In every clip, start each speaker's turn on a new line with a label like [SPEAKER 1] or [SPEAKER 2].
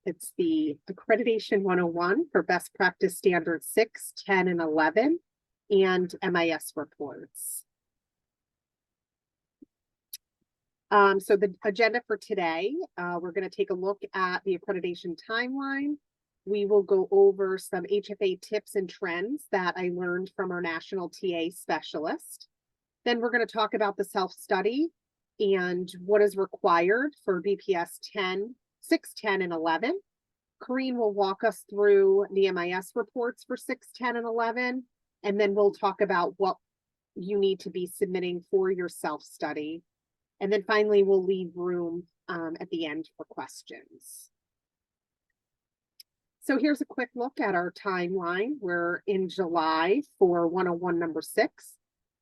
[SPEAKER 1] It's the Accreditation 101 for Best Practice Standards 6, 10, and 11, and MIS reports. So the agenda for today, we're going to take a look at the accreditation timeline. We will go over some HFA tips and trends that I learned from our national TA specialist. Then we're going to talk about the self-study and what is required for BPS 10, 6, 10, and 11. Corrine will walk us through the MIS reports for 6, 10, and 11, and then we'll talk about what you need to be submitting for your self-study. And then finally, we'll leave room at the end for questions. So here's a quick look at our timeline. We're in July for 101 number 6.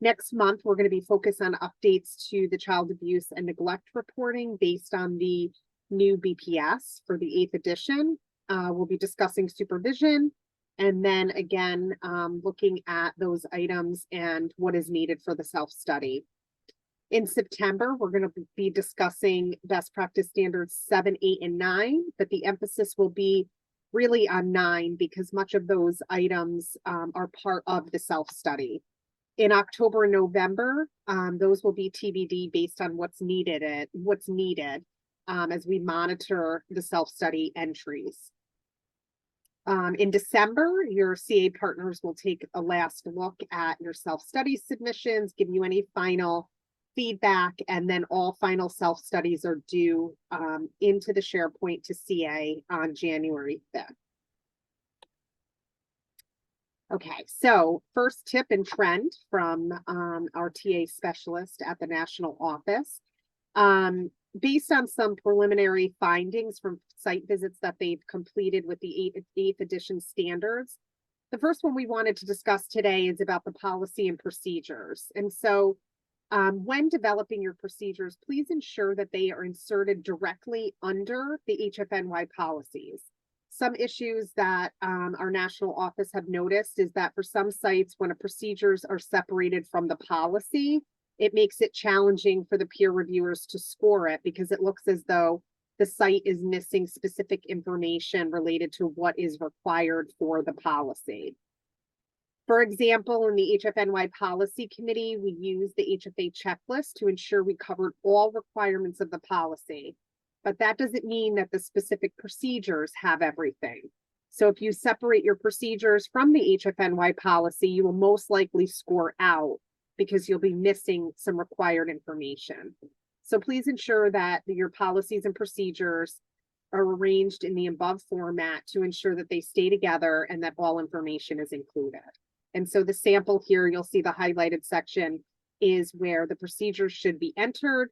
[SPEAKER 1] Next month, we're going to be focused on updates to the child abuse and neglect reporting based on the new BPS for the 8th edition. We'll be discussing supervision and then again, looking at those items and what is needed for the self-study. In September, we're going to be discussing best practice standards 7, 8, and 9, but the emphasis will be really on 9 because much of those items are part of the self-study. In October and November, those will be TBD based on what's needed as we monitor the self-study entries. In December, your CA partners will take a last look at your self-study submissions, give you any final feedback, and then all final self-studies are due into the SharePoint to CA on January 5th. Okay, so first tip and trend from our TA specialist at the national office. Based on some preliminary findings from site visits that they've completed with the 8th edition standards, the first one we wanted to discuss today is about the policy and procedures. And so when developing your procedures, please ensure that they are inserted directly under the HFNY policies. Some issues that our national office have noticed is that for some sites, when procedures are separated from the policy, it makes it challenging for the peer reviewers to score it because it looks as though the site is missing specific information related to what is required for the policy. For example, in the HFNY policy committee, we use the HFA checklist to ensure we covered all requirements of the policy. But that doesn't mean that the specific procedures have everything. So if you separate your procedures from the HFNY policy, you will most likely score out because you'll be missing some required information. So please ensure that your policies and procedures are arranged in the above format to ensure that they stay together and that all information is included. And so the sample here, you'll see the highlighted section is where the procedures should be entered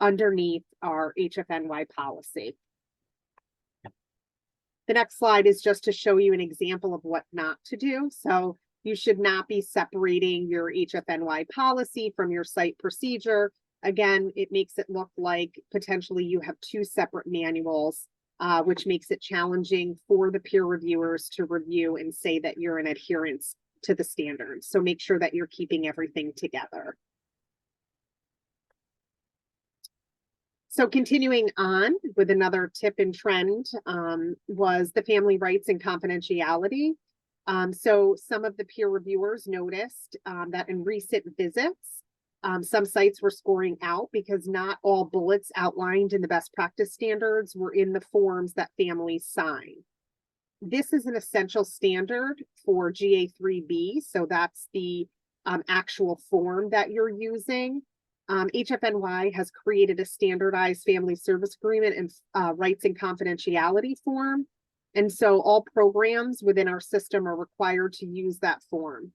[SPEAKER 1] underneath our HFNY policy. The next slide is just to show you an example of what not to do. So you should not be separating your HFNY policy from your site procedure. Again, it makes it look like potentially you have 2 separate manuals, which makes it challenging for the peer reviewers to review and say that you're in adherence to the standards. So make sure that you're keeping everything together. So continuing on with another tip and trend was the family rights and confidentiality. So some of the peer reviewers noticed that in recent visits, some sites were scoring out because not all bullets outlined in the best practice standards were in the forms that families sign. This is an essential standard for GA3B, so that's the actual form that you're using. HFNY has created a standardized family service agreement and rights and confidentiality form. And so all programs within our system are required to use that form.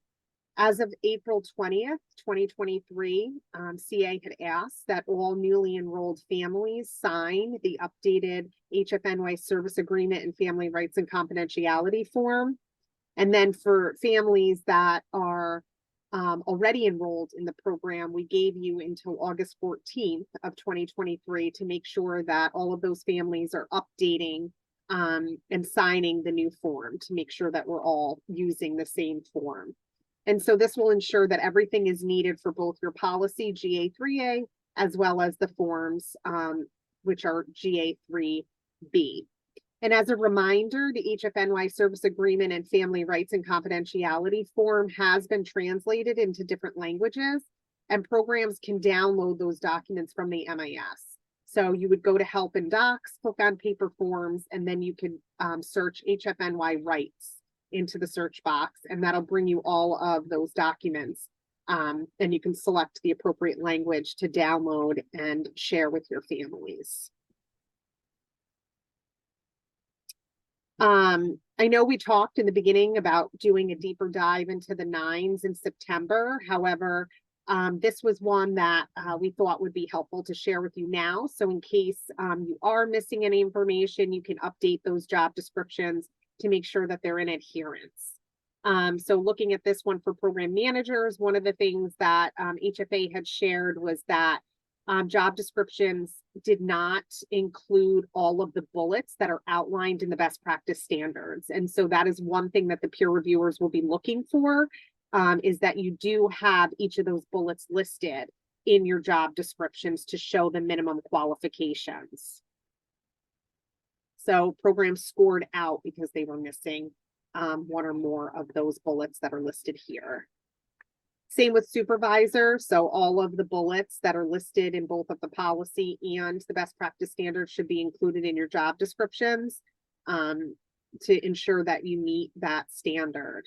[SPEAKER 1] As of April 20th, 2023, CA had asked that all newly enrolled families sign the updated HFNY service agreement and family rights and confidentiality form. And then for families that are already enrolled in the program, we gave you until August 14th of 2023 to make sure that all of those families are updating and signing the new form to make sure that we're all using the same form. And so this will ensure that everything is needed for both your policy GA3A as well as the forms, which are GA3B. And as a reminder, the HFNY service agreement and family rights and confidentiality form has been translated into different languages, and programs can download those documents from the MIS. So you would go to help and docs, click on paper forms, and then you can search HFNY rights into the search box, and that'll bring you all of those documents. And you can select the appropriate language to download and share with your families. I know we talked in the beginning about doing a deeper dive into the 9s in September. However, this was one that we thought would be helpful to share with you now. So in case you are missing any information, you can update those job descriptions to make sure that they're in adherence. So looking at this one for program managers, one of the things that HFA had shared was that job descriptions did not include all of the bullets that are outlined in the best practice standards. And so that is one thing that the peer reviewers will be looking for, is that you do have each of those bullets listed in your job descriptions to show the minimum qualifications. So programs scored out because they were missing one or more of those bullets that are listed here. Same with supervisor. So all of the bullets that are listed in both of the policy and the best practice standards should be included in your job descriptions to ensure that you meet that standard.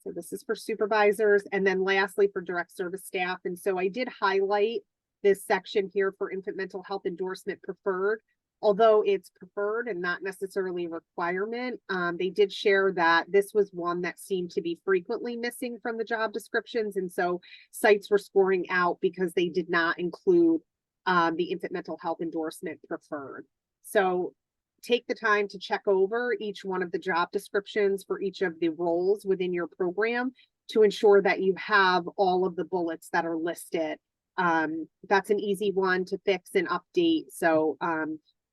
[SPEAKER 1] So this is for supervisors. And then lastly, for direct service staff. And so I did highlight this section here for infant mental health endorsement preferred. Although it's preferred and not necessarily a requirement, they did share that this was one that seemed to be frequently missing from the job descriptions. And so sites were scoring out because they did not include the infant mental health endorsement preferred. So take the time to check over each one of the job descriptions for each of the roles within your program to ensure that you have all of the bullets that are listed. That's an easy one to fix and update. So,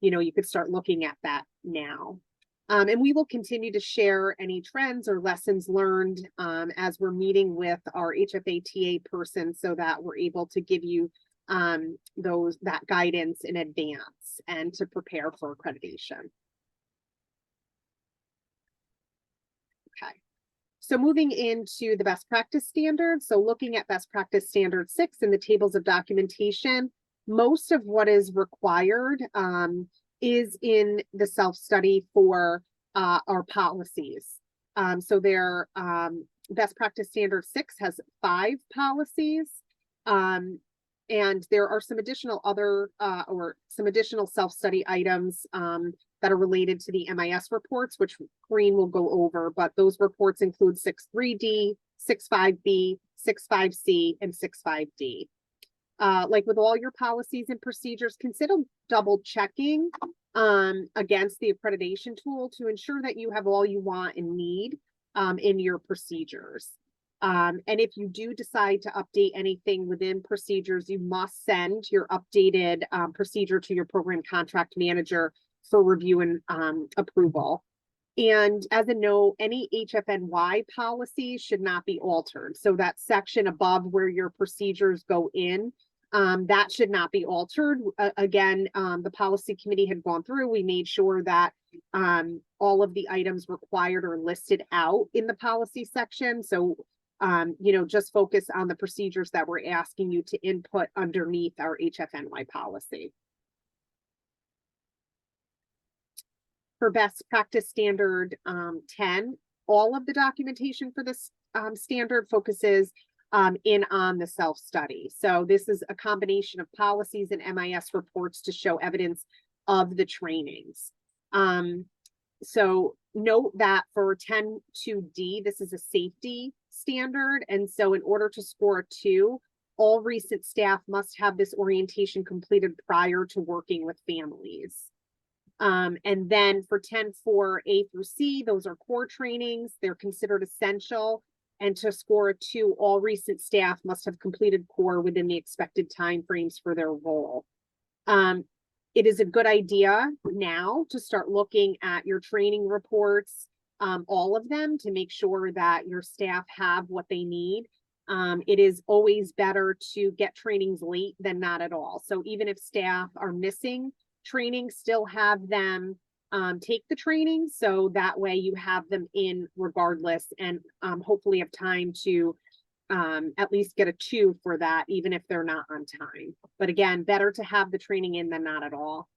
[SPEAKER 1] you know, you could start looking at that now. And we will continue to share any trends or lessons learned as we're meeting with our HFA TA person so that we're able to give you that guidance in advance and to prepare for accreditation. Okay. So moving into the best practice standards. So looking at best practice standard 6 in the tables of documentation, most of what is required is in the self-study for our policies. So their best practice standard 6 has 5 policies. And there are some additional self-study items that are related to the MIS reports, which Green will go over, but those reports include 6.3D, 6.5B, 6.5C, and 6.5D. Like with all your policies and procedures, consider double checking against the accreditation tool to ensure that you have all you want and need in your procedures. And if you do decide to update anything within procedures, you must send your updated procedure to your program contract manager for review and approval. And as a note, any HFNY policy should not be altered. So that section above where your procedures go in, that should not be altered. Again, the policy committee had gone through, we made sure that all of the items required are listed out in the policy section. So, you know, just focus on the procedures that we're asking you to input underneath our HFNY policy. For best practice standard 10, all of the documentation for this standard focuses in on the self-study. So this is a combination of policies and MIS reports to show evidence of the trainings. So note that for 10.2D, this is a safety standard. And so in order to score a 2, all recent staff must have this orientation completed prior to working with families. And then for 10.4A through C, those are core trainings. They're considered essential. And to score a 2, all recent staff must have completed core within the expected timeframes for their role. It is a good idea now to start looking at your training reports, all of them, to make sure that your staff have what they need. It is always better to get trainings late than not at all. So even if staff are missing training, still have them take the training. So that way you have them in regardless, and hopefully have time to at least get a 2 for that, even if they're not on time. But again, better to have the training in than not at all.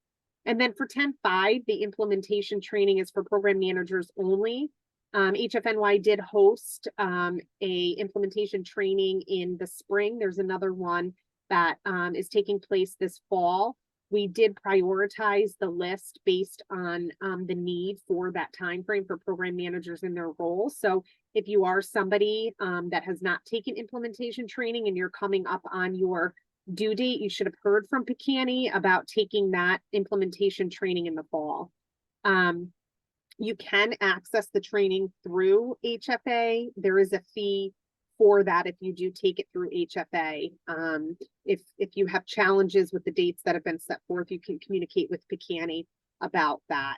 [SPEAKER 1] And then for 10.5, the implementation training is for program managers only. HFNY did host a implementation training in the spring. There's another one that is taking place this fall. We did prioritize the list based on the need for that time frame for program managers in their roles. So if you are somebody that has not taken implementation training and you're coming up on your due date, you should have heard from PCANI about taking that implementation training in the fall. You can access the training through HFA. There is a fee for that if you do take it through HFA. If you have challenges with the dates that have been set forth, you can communicate with PCANI about that.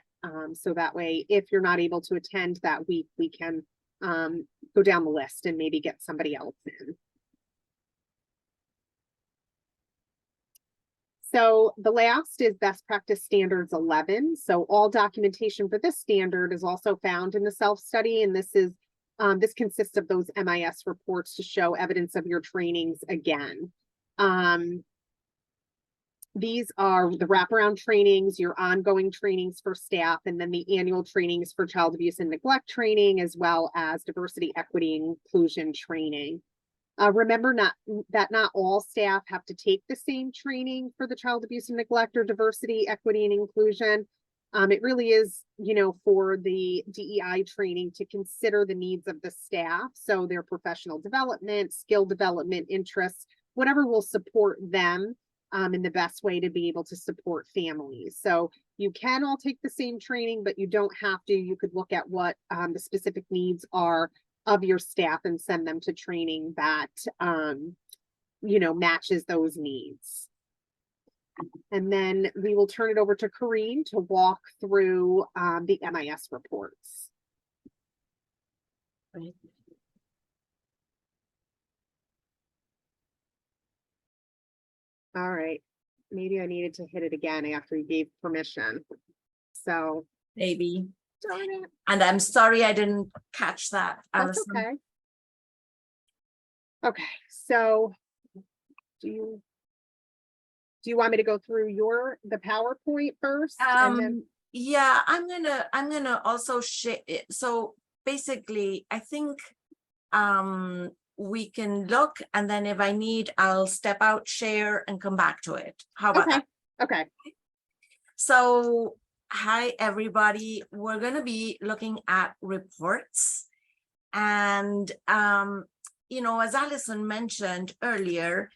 [SPEAKER 1] So that way, if you're not able to attend that week, we can go down the list and maybe get somebody else in. So the last is best practice standards 11. So all documentation for this standard is also found in the self-study, and this is this consists of those MIS reports to show evidence of your trainings again. These are the wraparound trainings, your ongoing trainings for staff, and then the annual trainings for child abuse and neglect training, as well as diversity, equity, and inclusion training. Remember that not all staff have to take the same training for the child abuse and neglect or diversity, equity, and inclusion. It really is, you know, for the DEI training to consider the needs of the staff. So their professional development, skill development, interests, whatever will support them in the best way to be able to support families. So you can all take the same training, but you don't have to. You could look at what the specific needs are of your staff and send them to training that, you know, matches those needs. And then we will turn it over to Corrine to walk through the MIS reports.
[SPEAKER 2] Right.
[SPEAKER 1] All right. Maybe I needed to hit it again after you gave permission. So
[SPEAKER 2] Maybe.
[SPEAKER 1] darn it.
[SPEAKER 2] And I'm sorry I didn't catch that,
[SPEAKER 1] That's
[SPEAKER 2] Allison.
[SPEAKER 1] okay. Okay, so do you want me to go through the PowerPoint first? And then...
[SPEAKER 2] Yeah, I'm gonna also share it. So basically, I think we can look, and then if I need, I'll step out, share, and come back to it. How about that?
[SPEAKER 1] Okay.
[SPEAKER 2] So hi everybody, we're going to be looking at reports, and you know, as Allison mentioned earlier,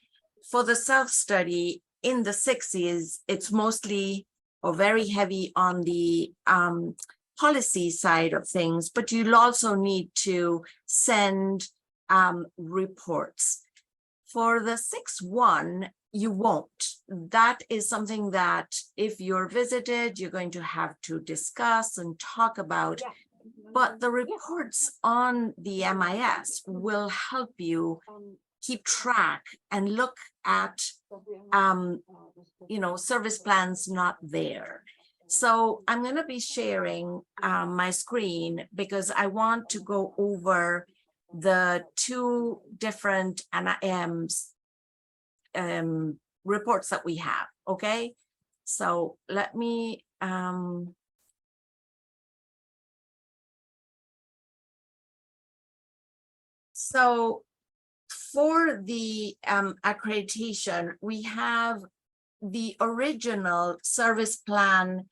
[SPEAKER 2] for the self-study in the 60s, it's mostly or very heavy on the policy side of things, but you'll also need to send reports. For the 6.1, you won't. That is something that if you're visited, you're going to have to discuss and talk about. But the reports on the MIS will help you keep track and look at, you know, service plans not there. So I'm going to be sharing my screen because I want to go over the 2 different NIMs reports that we have. Okay, so let me so for the accreditation, we have the original service plan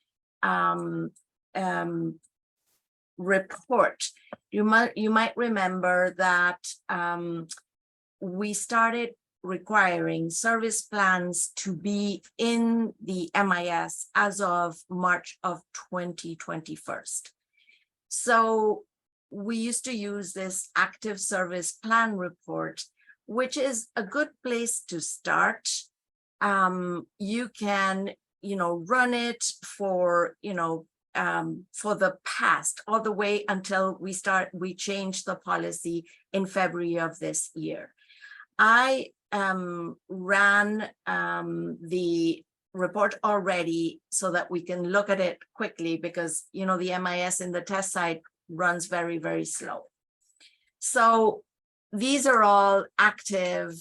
[SPEAKER 2] report. You might remember that we started requiring service plans to be in the MIS as of March of 2021. So we used to use this active service plan report, which is a good place to start. You can, you know, run it for, you know, for the past all the way until we changed the policy in February of this year. I ran the report already so that we can look at it quickly, because the MIS in the test site runs very, very slow. So these are all active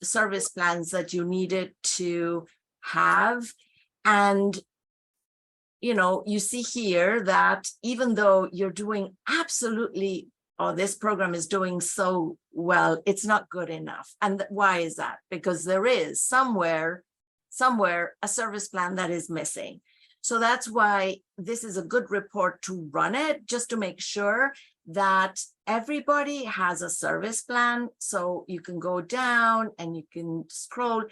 [SPEAKER 2] service plans that you needed to have. And you see here that even though you're doing absolutely, or this program is doing so well, it's not good enough. And why is that? Because there is somewhere a service plan that is missing. So that's why this is a good report to run it, just to make sure that everybody has a service plan. So you can go down and you can scroll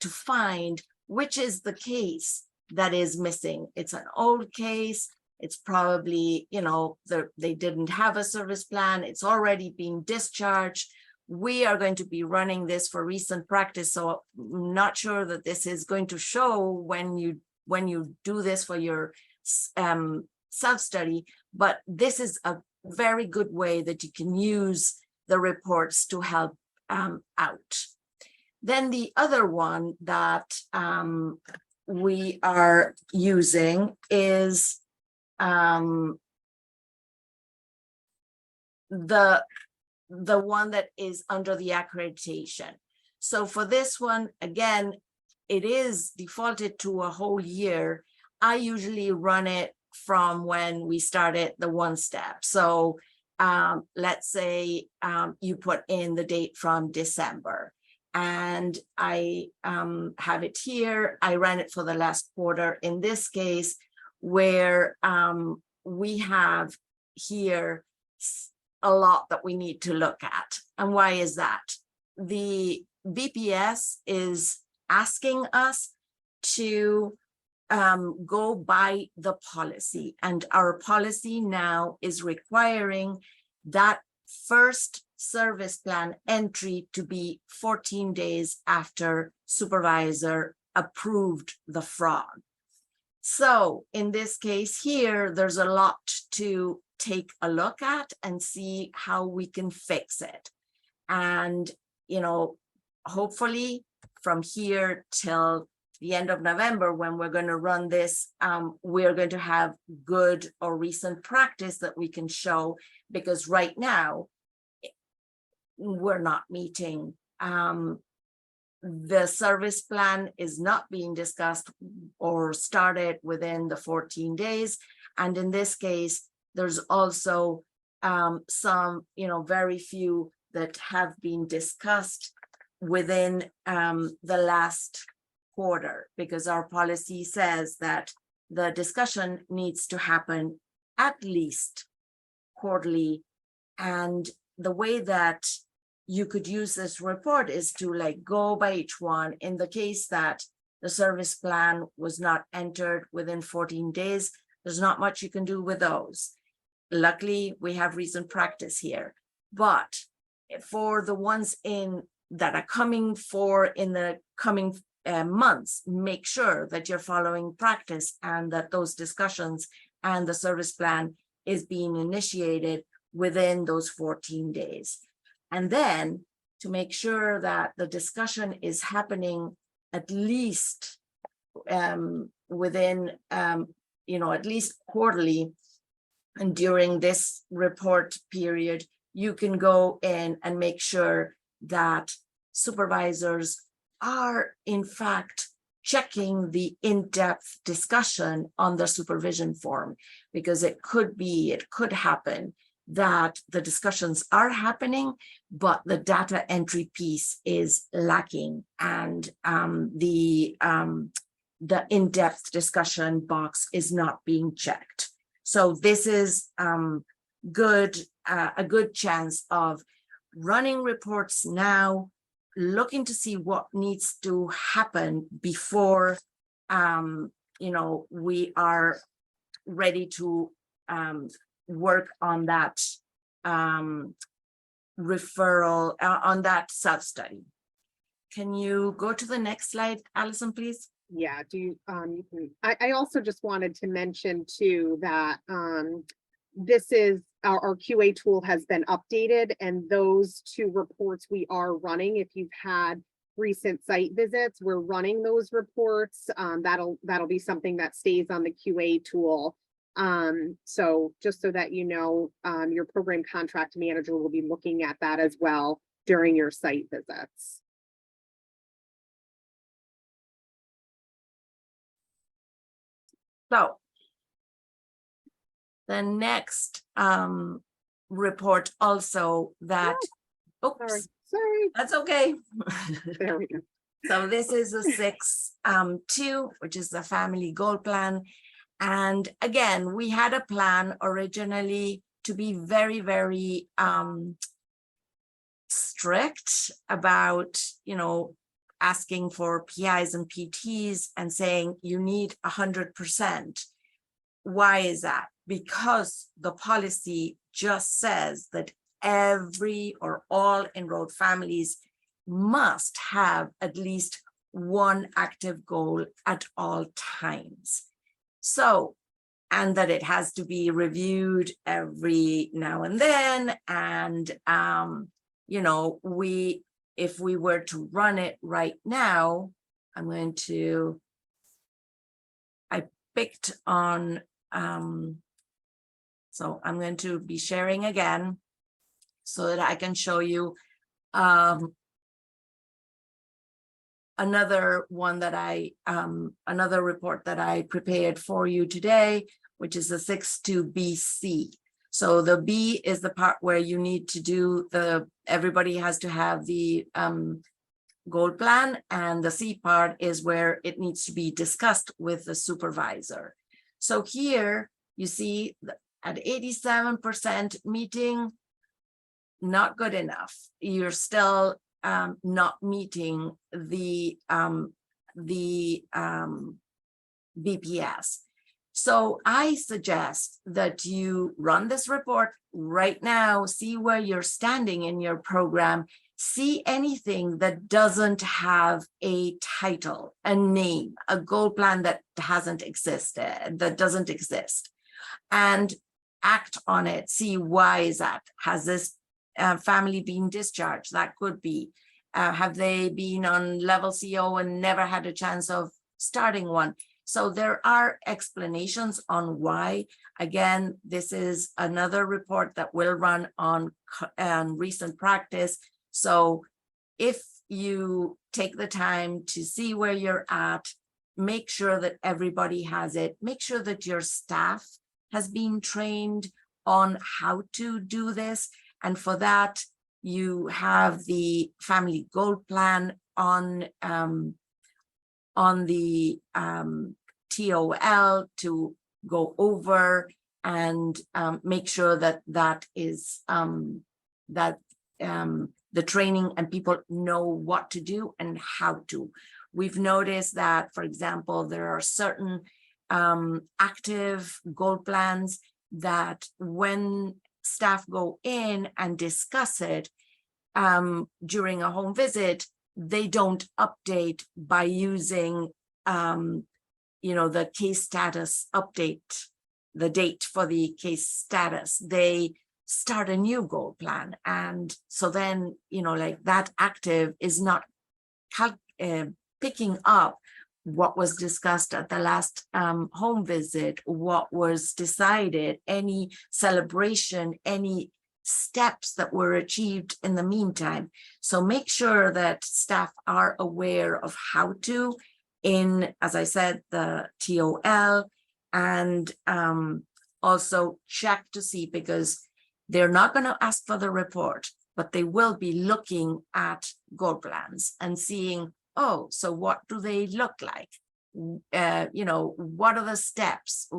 [SPEAKER 2] to find which is the case that is missing. It's an old case. It's probably, they didn't have a service plan. It's already been discharged. We are going to be running this for recent practice. So I'm not sure that this is going to show when you do this for your self-study, but this is a very good way that you can use the reports to help out. Then the other one that we are using is the one that is under the accreditation. So for this one, again, it is defaulted to a whole year. I usually run it from when we started the one step. So let's say you put in the date from December, and I have it here. I ran it for the last quarter in this case, where we have here a lot that we need to look at. And why is that? The BPS is asking us to go by the policy, and our policy now is requiring that first service plan entry to be 14 days after supervisor approved the fraud. So in this case here, there's a lot to take a look at and see how we can fix it. And, hopefully from here till the end of November, when we're going to run this, we're going to have good or recent practice that we can show, because right now we're not meeting. The service plan is not being discussed or started within the 14 days. And in this case, there's also some, very few that have been discussed within the last quarter, because our policy says that the discussion needs to happen at least quarterly. And the way that you could use this report is to go by each one. In the case that the service plan was not entered within 14 days, there's not much you can do with those. Luckily, we have recent practice here. But for the ones that are coming in the coming months, make sure that you're following practice and that those discussions and the service plan is being initiated within those 14 days. And then to make sure that the discussion is happening at least within, at least quarterly. And during this report period, you can go in and make sure that supervisors are in fact checking the in-depth discussion on the supervision form, because it could happen that the discussions are happening, but the data entry piece is lacking, and the in-depth discussion box is not being checked. So this is a good chance of running reports now, looking to see what needs to happen before we are ready to work on that referral, on that self-study. Can you go to the next slide, Allison, please?
[SPEAKER 1] Yeah, you can, I also just wanted to mention too that this is our QA tool has been updated, and those two reports we are running, if you've had recent site visits. We're running those reports. That'll be something that stays on the QA tool. So just so that you know, your program contract manager will be looking at that as well during your site visits.
[SPEAKER 2] So the next report also that, oops,
[SPEAKER 1] Sorry.
[SPEAKER 2] that's okay.
[SPEAKER 1] There we go.
[SPEAKER 2] So this is a 6-2, which is the family goal plan. And again, we had a plan originally to be very, very strict about, asking for PIs and PTs and saying you need 100%. Why is that? Because the policy just says that every or all enrolled families must have at least one active goal at all times. So, and that it has to be reviewed every now and then. And, if we were to run it right now, I picked on, so I'm going to be sharing again so that I can show you another one that another report that I prepared for you today, which is the 6-2 BC. So the B is the part where you need to do everybody has to have the goal plan, and the C part is where it needs to be discussed with the supervisor. So here you see at 87% meeting, not good enough. You're still not meeting the BPS. So I suggest that you run this report right now, see where you're standing in your program, see anything that doesn't have a title, a name, a goal plan that doesn't exist, and act on it. See, why is that? Has this family been discharged? That could be. Have they been on level CO and never had a chance of starting one? So there are explanations on why. Again, this is another report that will run on recent practice. So if you take the time to see where you're at, make sure that everybody has it, make sure that your staff has been trained on how to do this. And for that, you have the family goal plan on the TOL to go over and make sure that is the training and people know what to do and how to. We've noticed that, for example, there are certain active goal plans that when staff go in and discuss it during a home visit, they don't update by using the case status update, the date for the case status. They start a new goal plan, and so then that active is not picking up what was discussed at the last home visit, what was decided, any celebration, any steps that were achieved in the meantime. So make sure that staff are aware of how to, as I said, the TOL, and also check to see, because they're not going to ask for the report, but they will be looking at goal plans and seeing, oh, so what do they look like? What are the steps?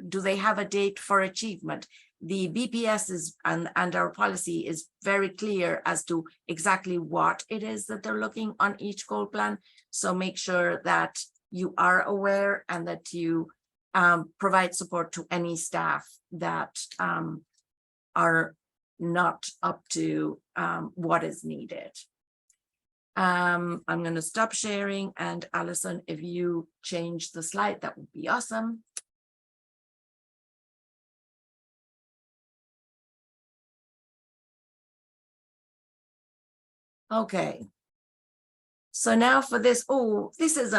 [SPEAKER 2] Do they have a date for achievement? The BPS is and our policy is very clear as to exactly what it is that they're looking on each goal plan. So make sure that you are aware and that you provide support to any staff that are not up to what is needed. I'm going to stop sharing, and Allison, if you change the slide, that would be awesome. Okay. So now for this, oh, this is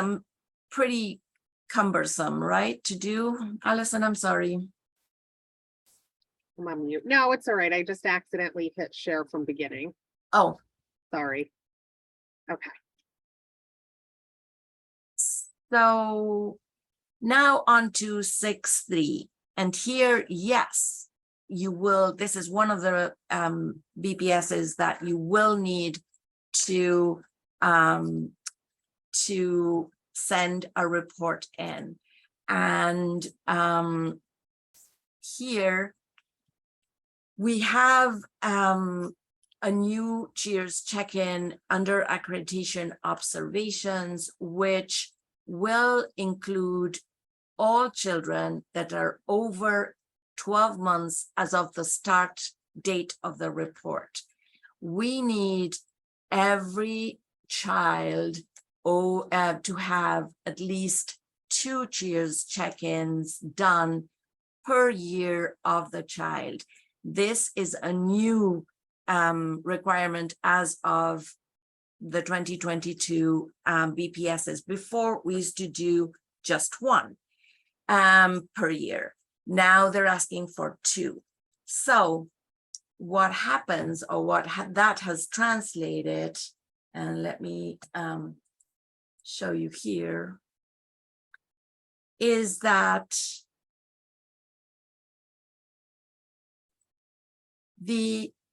[SPEAKER 2] pretty cumbersome, right, to do, Allison, I'm sorry.
[SPEAKER 1] I'm on mute. No, it's all right. I just accidentally hit share from beginning.
[SPEAKER 2] Oh,
[SPEAKER 1] Sorry. Okay.
[SPEAKER 2] so now on to 6.3. And here, yes, you will, this is one of the BPSs that you will need to send a report in. And here we have a new Cheers check-in under accreditation observations, which will include all children that are over 12 months as of the start date of the report. We need every child to have at least 2 Cheers check-ins done per year of the child. This is a new requirement as of the 2022 BPSs. Before, we used to do just 1 per year. Now they're asking for 2. So what happens, or what that has translated, and let me show you here, is that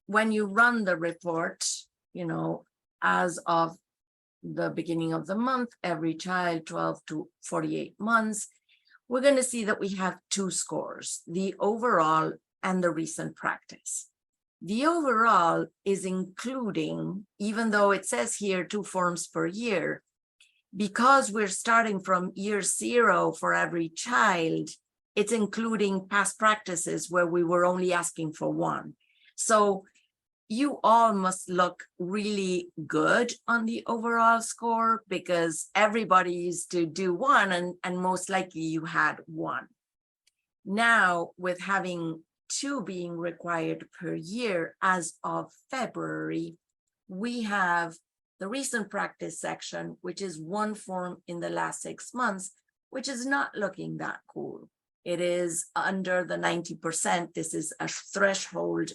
[SPEAKER 2] when you run the report, you know, as of the beginning of the month, every child 12 to 48 months, we're going to see that we have 2 scores, the overall and the recent practice. The overall is including, even though it says here 2 forms per year, because we're starting from year 0 for every child, it's including past practices where we were only asking for 1. So you all must look really good on the overall score, because everybody used to do 1, and most likely you had 1. Now, with having 2 being required per year as of February, we have the recent practice section, which is 1 form in the last 6 months, which is not looking that cool. It is under the 90%. This is a threshold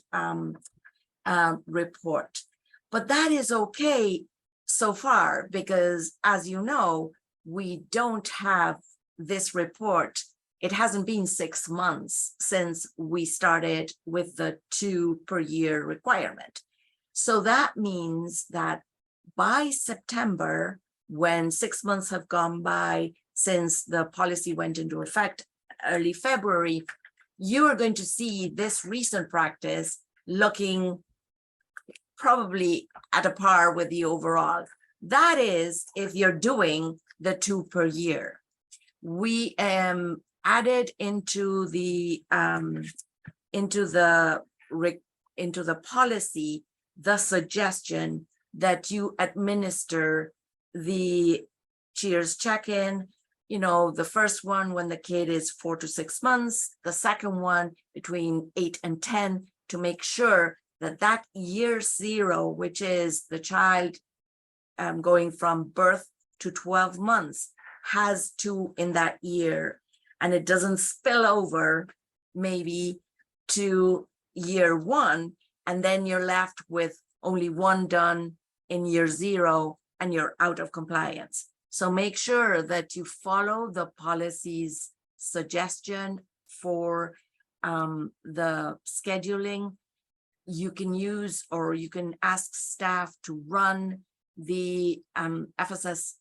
[SPEAKER 2] report, but that is okay so far, because as you know, we don't have this report. It hasn't been 6 months since we started with the 2 per year requirement. So that means that by September, when 6 months have gone by since the policy went into effect early February, you are going to see this recent practice looking probably at a par with the overall. That is, if you're doing the 2 per year. We added into the policy the suggestion that you administer the Cheers check-in, you know, the first one when the kid is 4 to 6 months, the second one between 8 and 10, to make sure that that year 0, which is the child going from birth to 12 months, has 2 in that year, and it doesn't spill over maybe to year 1, and then you're left with only 1 done in year 0 and you're out of compliance. So make sure that you follow the policy's suggestion for the scheduling. You can use, or you can ask staff to run the FSS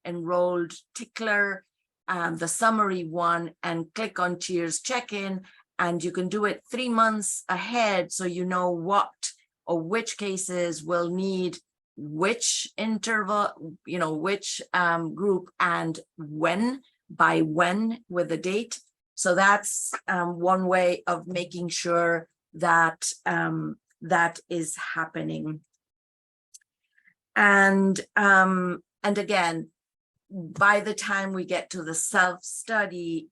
[SPEAKER 2] enrolled tickler, the summary one, and click on Cheers check-in, and you can do it 3 months ahead, so you know what or which cases will need which interval, you know, which group, and when, by when, with the date. So that's one way of making sure that that is happening. And again, by the time we get to the self-study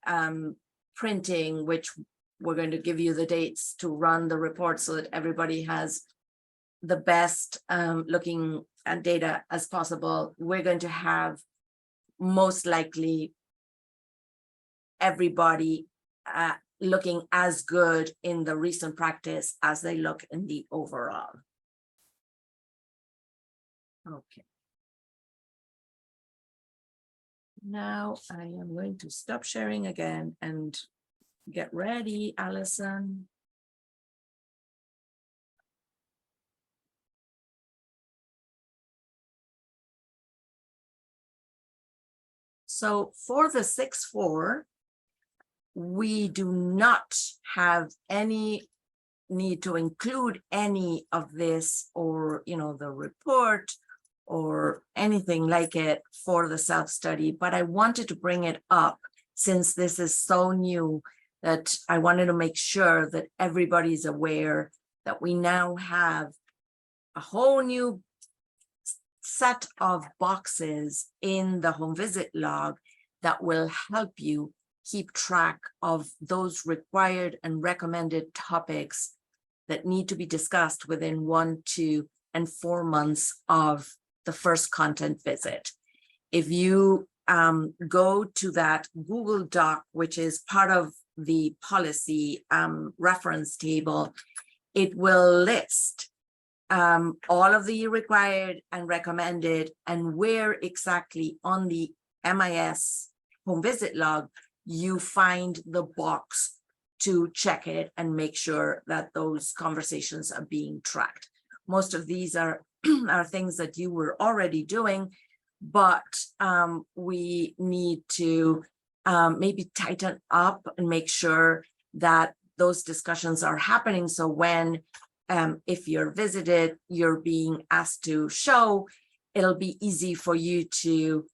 [SPEAKER 2] printing, which we're going to give you the dates to run the report so that everybody has the best looking at data as possible. We're going to have most likely everybody looking as good in the recent practice as they look in the overall. Okay. Now I am going to stop sharing again and get ready, Allison. So for the 6-4, we do not have any need to include any of this, or, you know, the report or anything like it for the self-study, but I wanted to bring it up since this is so new that I wanted to make sure that everybody's aware that we now have a whole new set of boxes in the home visit log that will help you keep track of those required and recommended topics that need to be discussed within 1, 2, and 4 months of the first content visit. If you go to that Google Doc, which is part of the policy reference table, it will list all of the required and recommended, and where exactly on the MIS home visit log you find the box to check it and make sure that those conversations are being tracked. Most of these are things that you were already doing, but we need to maybe tighten up and make sure that those discussions are happening. So when if you're visited, you're being asked to show, it'll be easy for you to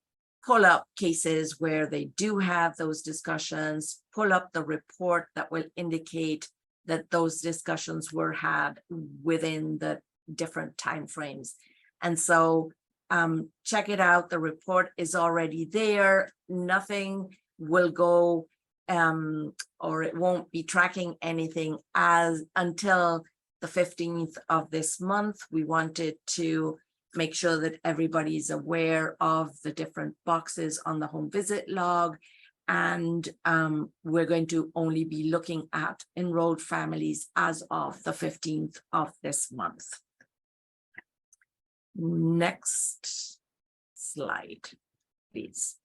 [SPEAKER 2] pull up cases where they do have those discussions, pull up the report that will indicate that those discussions were had within the different timeframes. And so check it out. The report is already there. Nothing will go or it won't be tracking anything until the 15th of this month. We wanted to make sure that everybody's aware of the different boxes on the home visit log. And we're going to only be looking at enrolled families as of the 15th of this month. Next slide, please.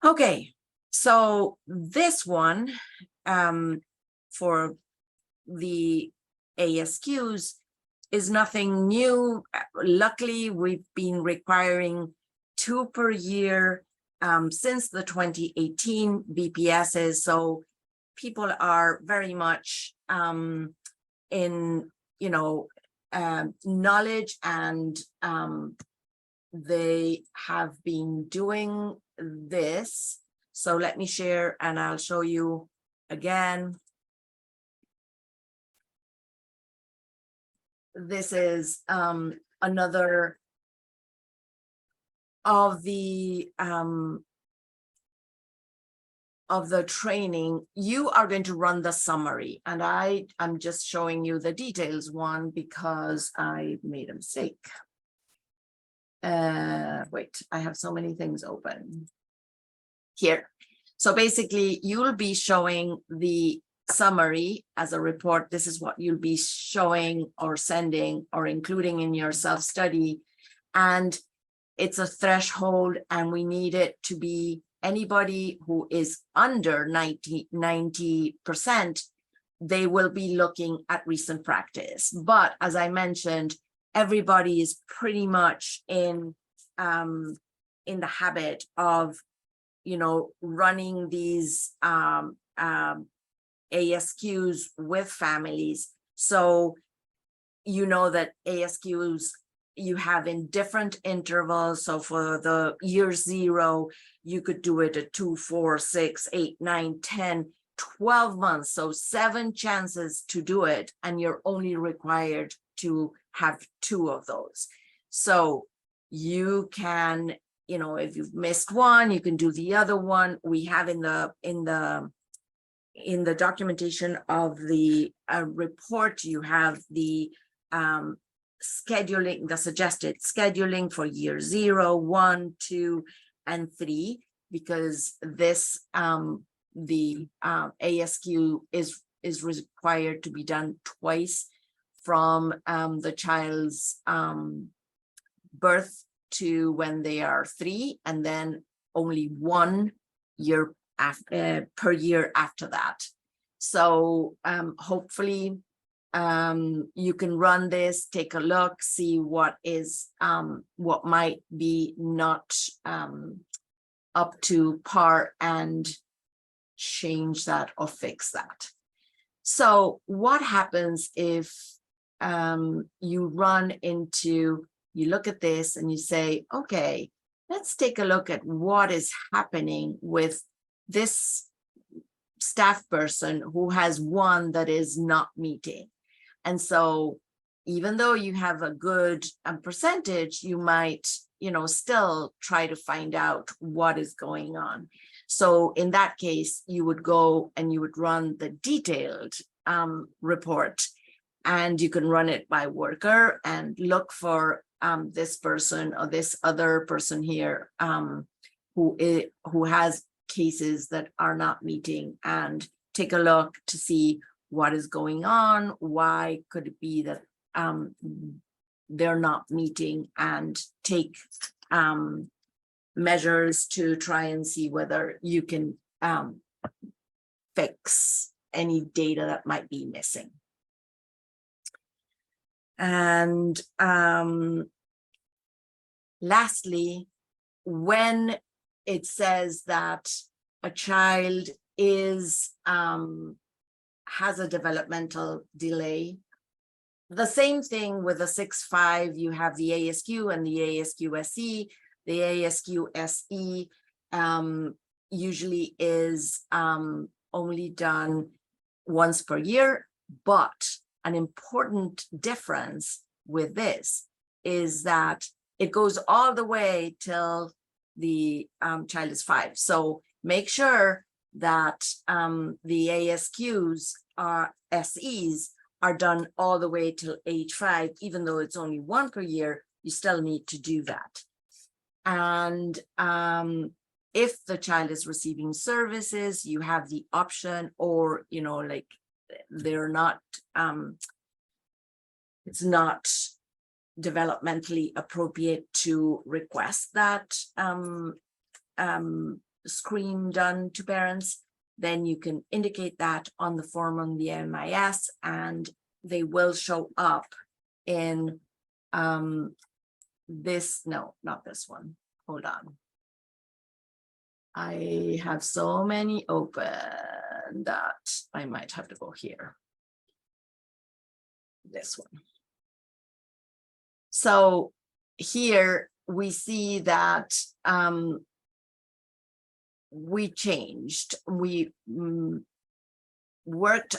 [SPEAKER 2] Okay, so this one for the ASQs is nothing new. Luckily, we've been requiring 2 per year since the 2018 BPSs. So people are very much in, you know, knowledge, and they have been doing this. So let me share and I'll show you again. This is another of the training. You are going to run the summary, and I'm just showing you the details one because I made a mistake. Wait, I have so many things open here. So basically, you'll be showing the summary as a report. This is what you'll be showing or sending or including in your self-study, and it's a threshold, and we need it to be anybody who is under 90%, they will be looking at recent practice. But as I mentioned, everybody is pretty much in the habit of, you know, running these ASQs with families. So you know that ASQs you have in different intervals. So for the year 0, you could do it at 2, 4, 6, 8, 9, 10, 12 months. So 7 chances to do it, and you're only required to have 2 of those. So you can, you know, if you've missed one, you can do the other one. We have in the documentation of the report, you have the scheduling, the suggested scheduling for year 0, 1, 2, and 3, because this the ASQ is required to be done twice from the child's birth to when they are 3, and then only 1 year after, per year after that. So hopefully you can run this, take a look, see what is what might be not up to par, and change that or fix that. So what happens if you run into, you look at this and you say, okay, let's take a look at what is happening with this staff person who has one that is not meeting. And so even though you have a good percentage, you might, you know, still try to find out what is going on. So in that case, you would go and you would run the detailed report, and you can run it by worker and look for this person or this other person here who has cases that are not meeting, and take a look to see what is going on. Why could it be that they're not meeting, and take measures to try and see whether you can fix any data that might be missing. And lastly, when it says that a child is has a developmental delay, the same thing with the 6-5, you have the ASQ and the ASQ-SE. The ASQ-SE usually is only done once per year, but an important difference with this is that it goes all the way till the child is 5. So make sure that the ASQs are SEs are done all the way till age 5, even though it's only 1 per year, you still need to do that. And if the child is receiving services, you have the option, or, you know, like they're not, it's not developmentally appropriate to request that screen done to parents, then you can indicate that on the form on the MIS, and they will show up in this, no, not this one. Hold on. I have so many open that I might have to go here. This one. So here we see that we changed. We worked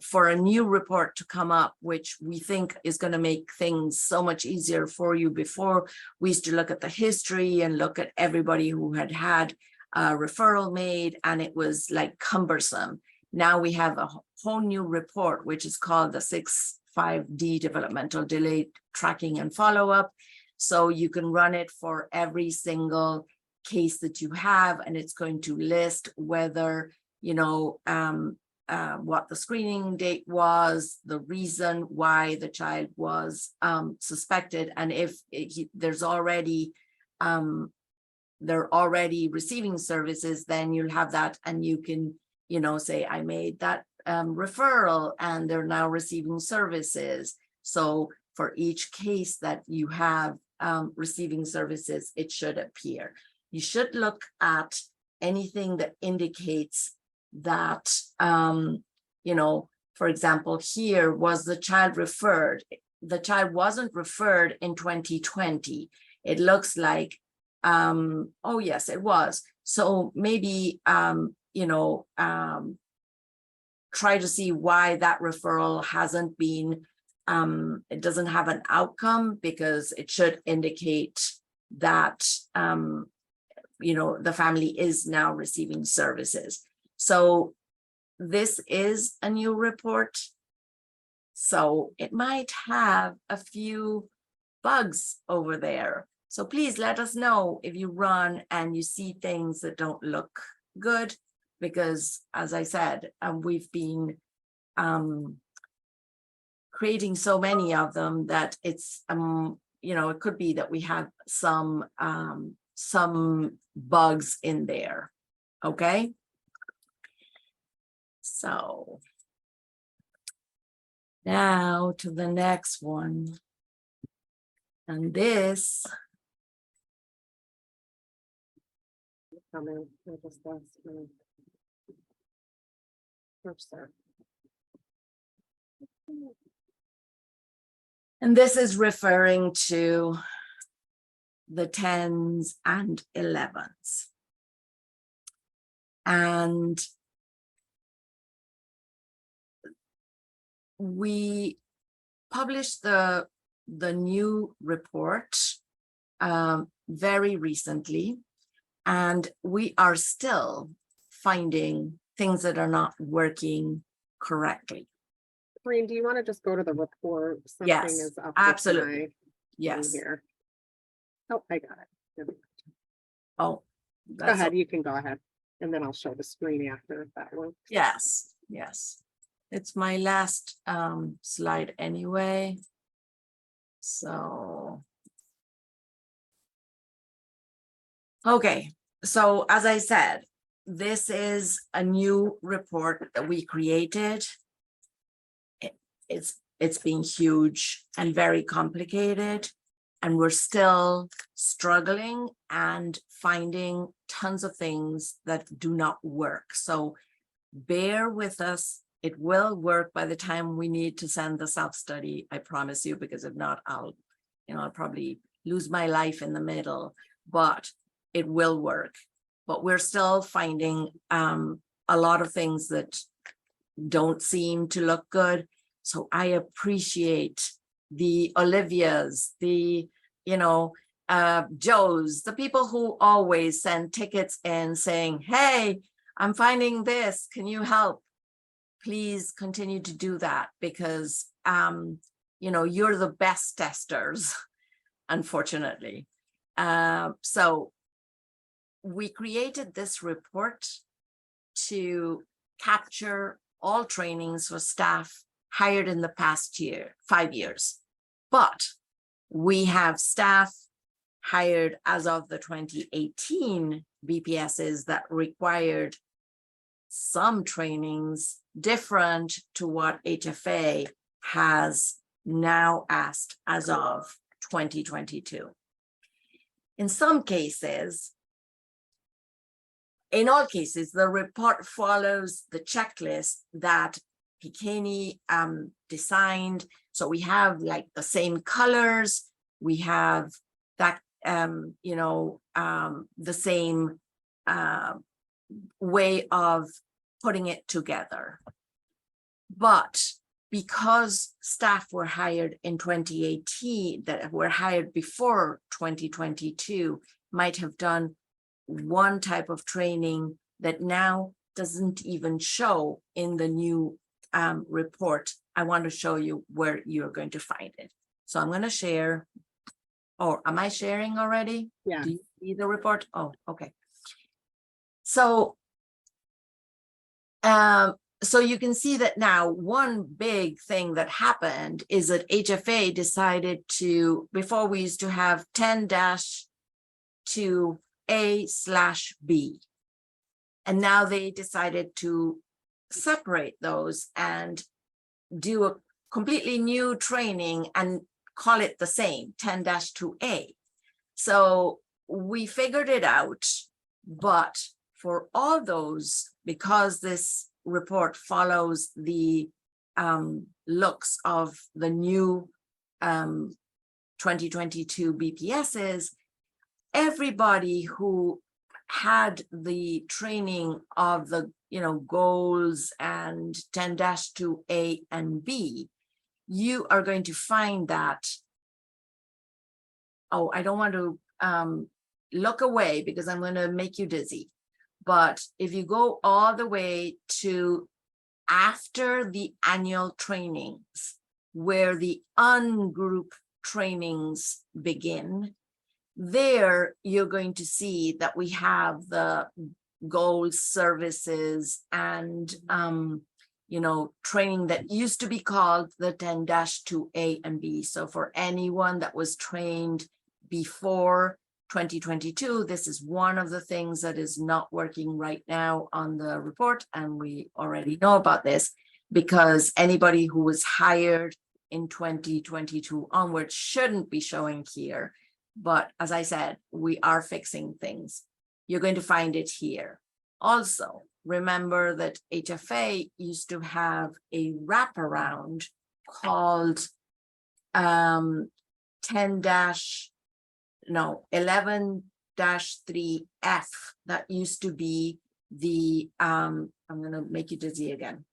[SPEAKER 2] for a new report to come up, which we think is going to make things so much easier for you. Before, we used to look at the history and look at everybody who had had a referral made, and it was like cumbersome. Now we have a whole new report, which is called the 6-5D Developmental Delay Tracking and Follow-up. So you can run it for every single case that you have, and it's going to list whether, you know, what the screening date was, the reason why the child was suspected, and if there's already they're already receiving services, then you'll have that, and you can, you know, say, I made that referral and they're now receiving services. So for each case that you have receiving services, it should appear. You should look at anything that indicates that, you know, for example, here, was the child referred? The child wasn't referred in 2020. It looks like, oh yes, it was. So maybe, you know, try to see why that referral hasn't been, it doesn't have an outcome, because it should indicate that, you know, the family is now receiving services. So this is a new report. So it might have a few bugs over there. So please let us know if you run and you see things that don't look good, because as I said, we've been creating so many of them that it's, it could be that we have some bugs in there. Okay. So now to the next one. And this, and this is referring to the 10s and 11s. And we published the new report very recently, and we are still finding things that are not working correctly.
[SPEAKER 1] Green, do you want to just go to the report? Something
[SPEAKER 2] Yes,
[SPEAKER 1] is up with
[SPEAKER 2] absolutely.
[SPEAKER 1] my
[SPEAKER 2] Yes.
[SPEAKER 1] thing here. Oh, I got it.
[SPEAKER 2] Oh,
[SPEAKER 1] Go ahead, you can go ahead. And then I'll show the screen after if that works.
[SPEAKER 2] Yes, yes. It's my last slide anyway. So, okay. So as I said, this is a new report that we created. It's been huge and very complicated, and we're still struggling and finding tons of things that do not work. So bear with us. It will work by the time we need to send the self-study, I promise you, because if not, I'll probably lose my life in the middle, but it will work. But we're still finding a lot of things that don't seem to look good. So I appreciate the Olivias, the, Joes, the people who always send tickets in saying, hey, I'm finding this, can you help? Please continue to do that, because, you're the best testers, unfortunately. So we created this report to capture all trainings for staff hired in the past 5 years. But we have staff hired as of the 2018 BPSs that required some trainings different to what HFA has now asked as of 2022. In some cases, in all cases, the report follows the checklist that Pikeni designed. So we have like the same colors, we have that, the same way of putting it together. But because staff were hired in 2018, that were hired before 2022, might have done one type of training that now doesn't even show in the new report. I want to show you where you're going to find it. So I'm going to share. Oh, am I sharing already?
[SPEAKER 1] Yeah.
[SPEAKER 2] Do you see the report? Oh, okay. So, so you can see that now one big thing that happened is that HFA decided to, before we used to have 10-2A/B. And now they decided to separate those and do a completely new training and call it the same, 10-2A. So we figured it out, but for all those, because this report follows the looks of the new 2022 BPSs, everybody who had the training of the goals and 10-2A and B, you are going to find that, oh, I don't want to look away because I'm going to make you dizzy. But if you go all the way to after the annual trainings, where the ungroup trainings begin. There, you're going to see that we have the goals, services, and training that used to be called the 10-2A and B. So for anyone that was trained before 2022, this is one of the things that is not working right now on the report, and we already know about this because anybody who was hired in 2022 onwards shouldn't be showing here. But as I said, we are fixing things. You're going to find it here. Also, remember that HFA used to have a wraparound called 11-3F. That used to be the, I'm going to make you dizzy again.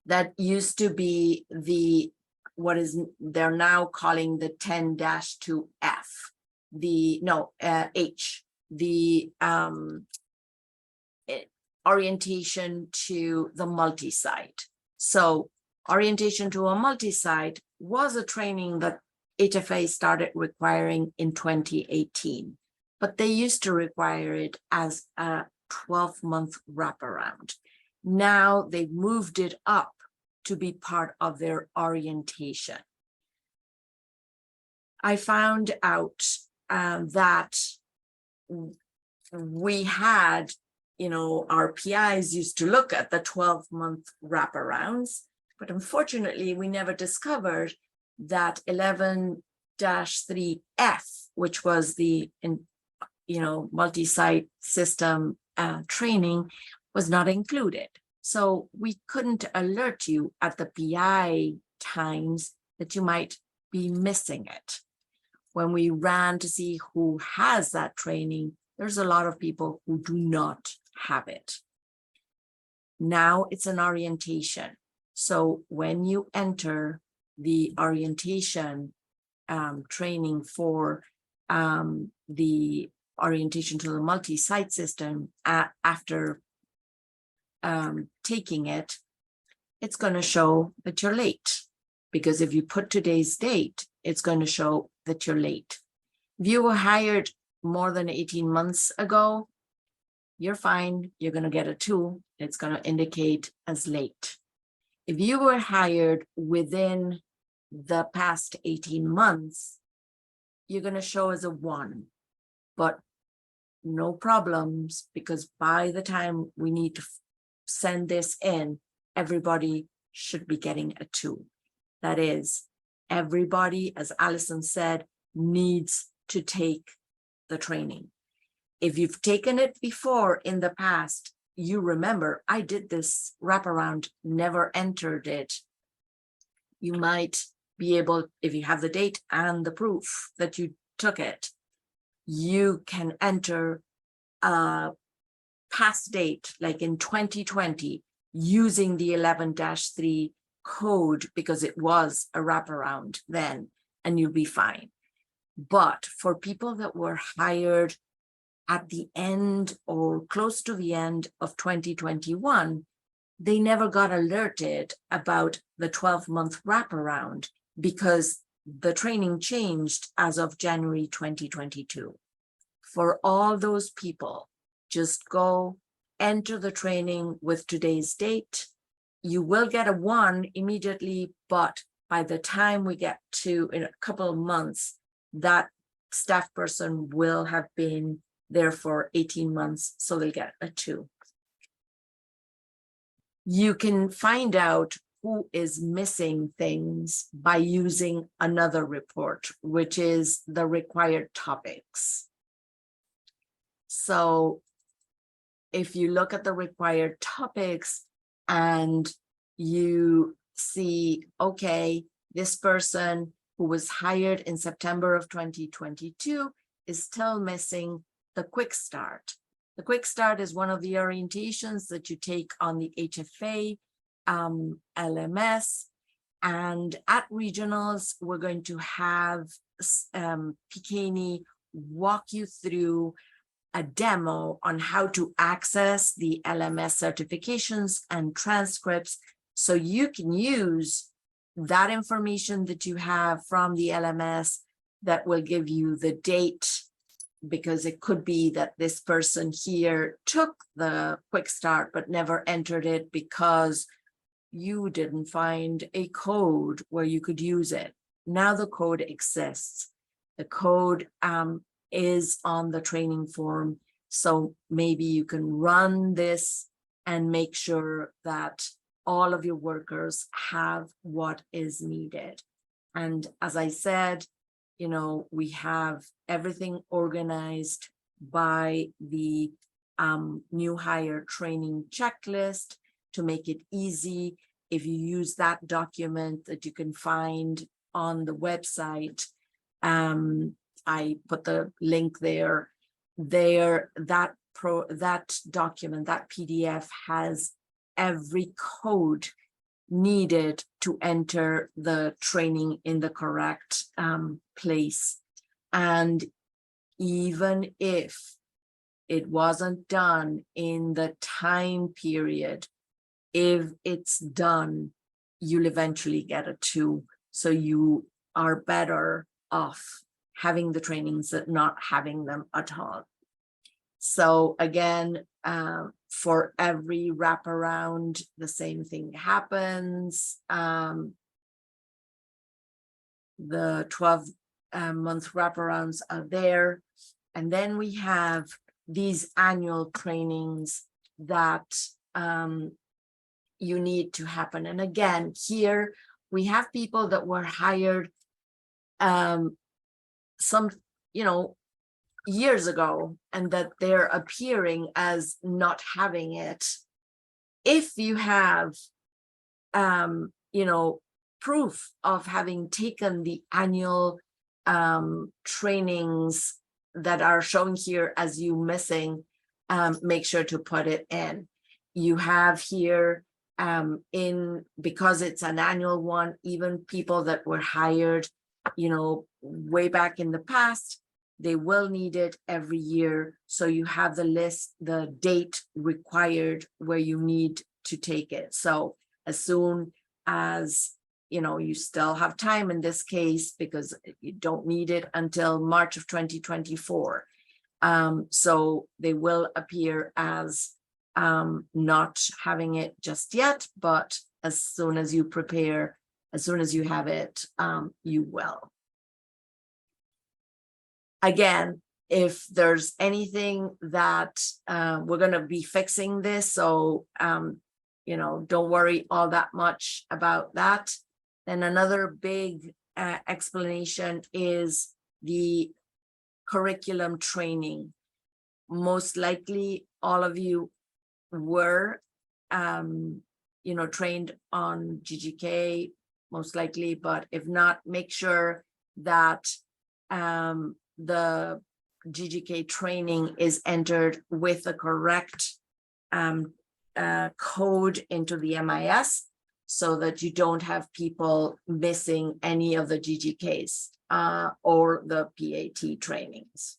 [SPEAKER 2] That used to be the, what is they're now calling the 10-2F, H, the orientation to the multi-site. So orientation to a multi-site was a training that HFA started requiring in 2018, but they used to require it as a 12-month wraparound. Now they've moved it up to be part of their orientation. I found out that we had, our PIs used to look at the 12-month wraparounds, but unfortunately, we never discovered that 11-3F, which was the, multi-site system training, was not included. So we couldn't alert you at the PI times that you might be missing it. When we ran to see who has that training, there's a lot of people who do not have it. Now it's an orientation. So when you enter the orientation training for the orientation to the multi-site system after taking it, it's going to show that you're late, because if you put today's date, it's going to show that you're late. If you were hired more than 18 months ago, you're fine. You're going to get a 2. It's going to indicate as late. If you were hired within the past 18 months, you're going to show as a 1, but no problems, because by the time we need to send this in, everybody should be getting a 2. That is, everybody, as Allison said, needs to take the training. If you've taken it before in the past, you remember, I did this wraparound, never entered it. You might be able, if you have the date and the proof that you took it, you can enter a past date, like in 2020, using the 11-3 code, because it was a wraparound then, and you'll be fine. But for people that were hired at the end or close to the end of 2021, they never got alerted about the 12-month wraparound because the training changed as of January 2022. For all those people, just go enter the training with today's date. You will get a 1 immediately, but by the time we get to in a couple of months, that staff person will have been there for 18 months, so they'll get a 2. You can find out who is missing things by using another report, which is the required topics. So if you look at the required topics and you see, okay, this person who was hired in September of 2022 is still missing the quick start. The quick start is one of the orientations that you take on the HFA LMS, and at regionals, we're going to have Pikani walk you through a demo on how to access the LMS certifications and transcripts so you can use that information that you have from the LMS that will give you the date, because it could be that this person here took the quick start but never entered it because you didn't find a code where you could use it. Now the code exists. The code is on the training form. So maybe you can run this and make sure that all of your workers have what is needed. And as I said, you know, we have everything organized by the new hire training checklist to make it easy. If you use that document that you can find on the website, I put the link there. That document, that PDF has every code needed to enter the training in the correct place. And even if it wasn't done in the time period, if it's done, you'll eventually get a 2. So you are better off having the trainings than not having them at all. So again, for every wraparound, the same thing happens. The 12-month wraparounds are there. And then we have these annual trainings that you need to happen. And again, here we have people that were hired some, you know, years ago, and that they're appearing as not having it. If you have, you know, proof of having taken the annual trainings that are shown here as you missing, make sure to put it in. You have here because it's an annual one, even people that were hired, you know, way back in the past, they will need it every year. So you have the list, the date required where you need to take it. So as soon as, you know, you still have time in this case, because you don't need it until March of 2024. So they will appear as not having it just yet, but as soon as you prepare, as soon as you have it, you will. Again, if there's anything that we're going to be fixing this, so you know, don't worry all that much about that. Then another big explanation is the curriculum training. Most likely all of you were you know, trained on GGK, most likely, but if not, make sure that the GGK training is entered with the correct code into the MIS, so that you don't have people missing any of the GGKs or the PAT trainings.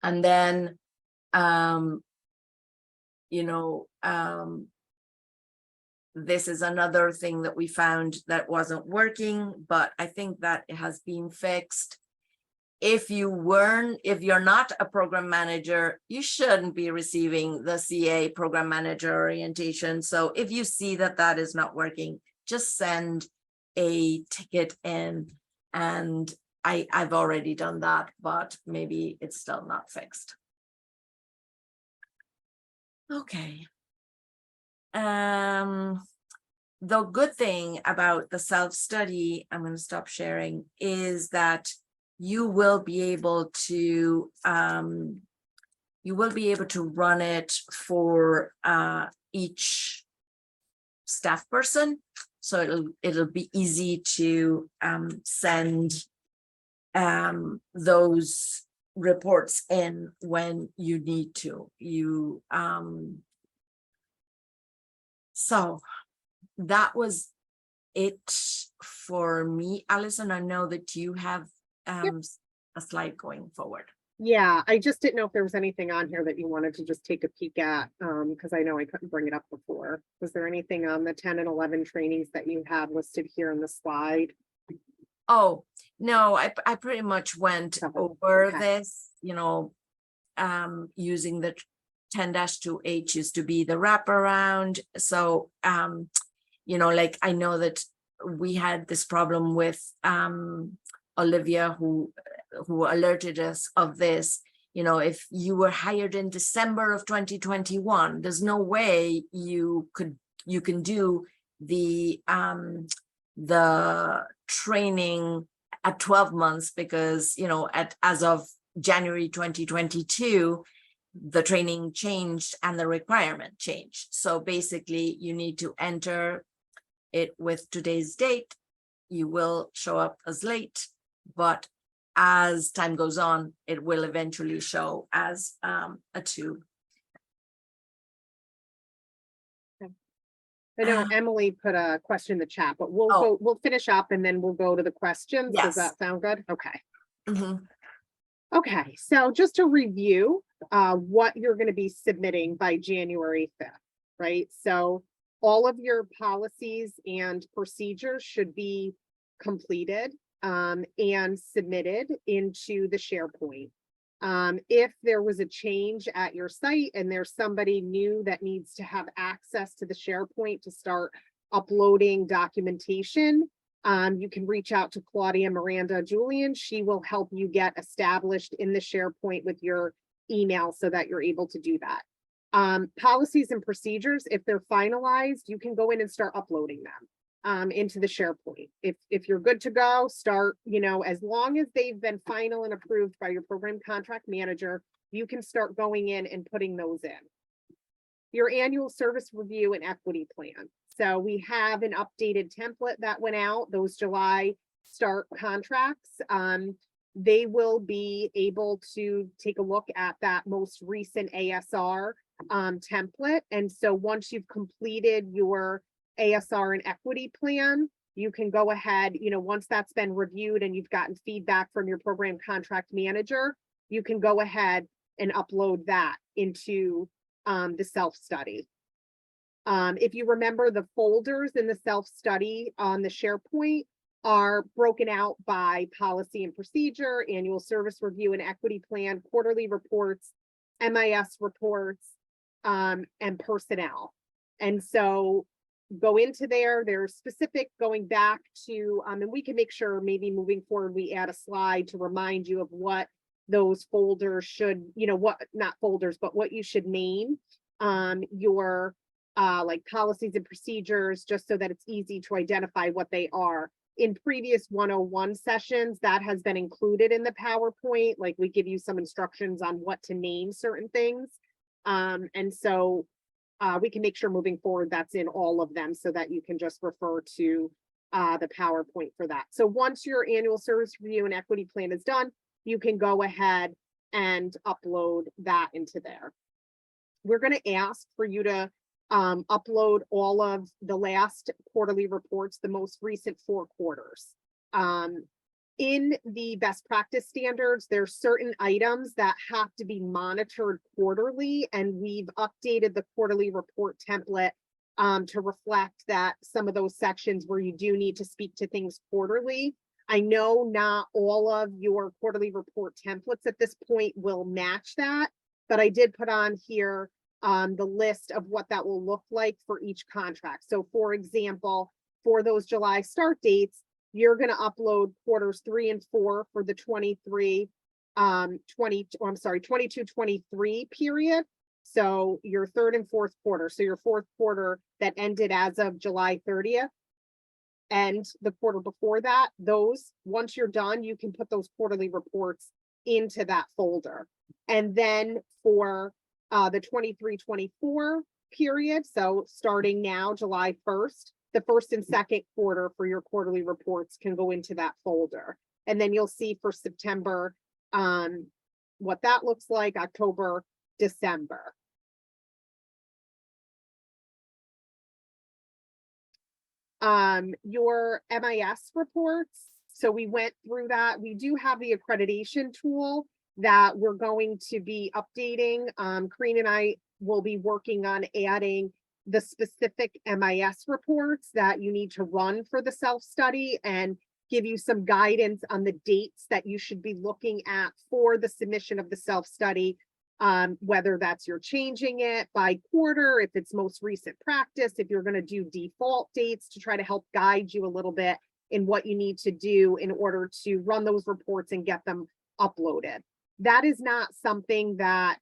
[SPEAKER 2] And then, you know, this is another thing that we found that wasn't working, but I think that it has been fixed. If you're not a program manager, you shouldn't be receiving the CA program manager orientation. So if you see that that is not working, just send a ticket in. And I've already done that, but maybe it's still not fixed. Okay. The good thing about the self-study, I'm going to stop sharing, is that you will be able to run it for each staff person. So it'll be easy to send those reports in when you need to. So that was it for me, Alison. I know that you have a slide going forward.
[SPEAKER 1] Yeah, I just didn't know if there was anything on here that you wanted to just take a peek at, because I know I couldn't bring it up before. Was there anything on the 10 and 11 trainings that you have listed here in the slide?
[SPEAKER 2] Oh, no, I pretty much went
[SPEAKER 1] Covered.
[SPEAKER 2] over
[SPEAKER 1] Okay.
[SPEAKER 2] this, using the 10-2H used to be the wraparound. So, like I know that we had this problem with Olivia who alerted us of this. If you were hired in December of 2021, there's no way you can do the training at 12 months because as of January 2022 the training changed and the requirement changed. So basically you need to enter it with today's date. You will show up as late, but as time goes on, it will eventually show as a 2.
[SPEAKER 1] I know Emily put a question in the chat, but
[SPEAKER 2] Oh.
[SPEAKER 1] we'll finish up and then we'll go to the questions. Does
[SPEAKER 2] Yes.
[SPEAKER 1] that sound good? Okay.
[SPEAKER 2] Mhm.
[SPEAKER 1] Okay, so just to review, what you're going to be submitting by January 5th, right? So all of your policies and procedures should be completed and submitted into the SharePoint. If there was a change at your site and there's somebody new that needs to have access to the SharePoint to start uploading documentation, you can reach out to Claudia, Miranda, Julian. She will help you get established in the SharePoint with your email so that you're able to do that. Policies and procedures, if they're finalized, you can go in and start uploading them into the SharePoint. If you're good to go, start, as long as they've been final and approved by your program contract manager, you can start going in and putting those in. Your annual service review and equity plan. So we have an updated template that went out, those July start contracts. They will be able to take a look at that most recent ASR template. And so once you've completed your ASR and equity plan, you can go ahead, once that's been reviewed and you've gotten feedback from your program contract manager, you can go ahead and upload that into the self-study. If you remember, the folders in the self-study on the SharePoint are broken out by policy and procedure, annual service review and equity plan, quarterly reports, MIS reports, and personnel. And so go into there, there's specific going back to, and we can make sure maybe moving forward, we add a slide to remind you of what those folders should, not folders, but what you should name your like policies and procedures, just so that it's easy to identify what they are. In previous 101 sessions, that has been included in the PowerPoint. Like we give you some instructions on what to name certain things. And so we can make sure moving forward that's in all of them so that you can just refer to the PowerPoint for that. So once your annual service review and equity plan is done, you can go ahead and upload that into there. We're going to ask for you to upload all of the last quarterly reports, the most recent 4 quarters. In the best practice standards, there's certain items that have to be monitored quarterly, and we've updated the quarterly report template to reflect that some of those sections where you do need to speak to things quarterly. I know not all of your quarterly report templates at this point will match that, but I did put on here the list of what that will look like for each contract. So for example, for those July start dates, you're going to upload quarters 3 and 4 for the 22-23 period. So your 3rd and 4th quarter. So your 4th quarter that ended as of July 30th. And the quarter before that, those, once you're done, you can put those quarterly reports into that folder. And then for the 23-24 period, so starting now, July 1st, the 1st and 2nd quarter for your quarterly reports can go into that folder. And then you'll see for September, what that looks like, October, December. Your MIS reports. So we went through that. We do have the accreditation tool that we're going to be updating. Karine and I will be working on adding the specific MIS reports that you need to run for the self-study and give you some guidance on the dates that you should be looking at for the submission of the self-study, whether that's you're changing it by quarter, if it's most recent practice, if you're going to do default dates to try to help guide you a little bit in what you need to do in order to run those reports and get them uploaded. That is not something that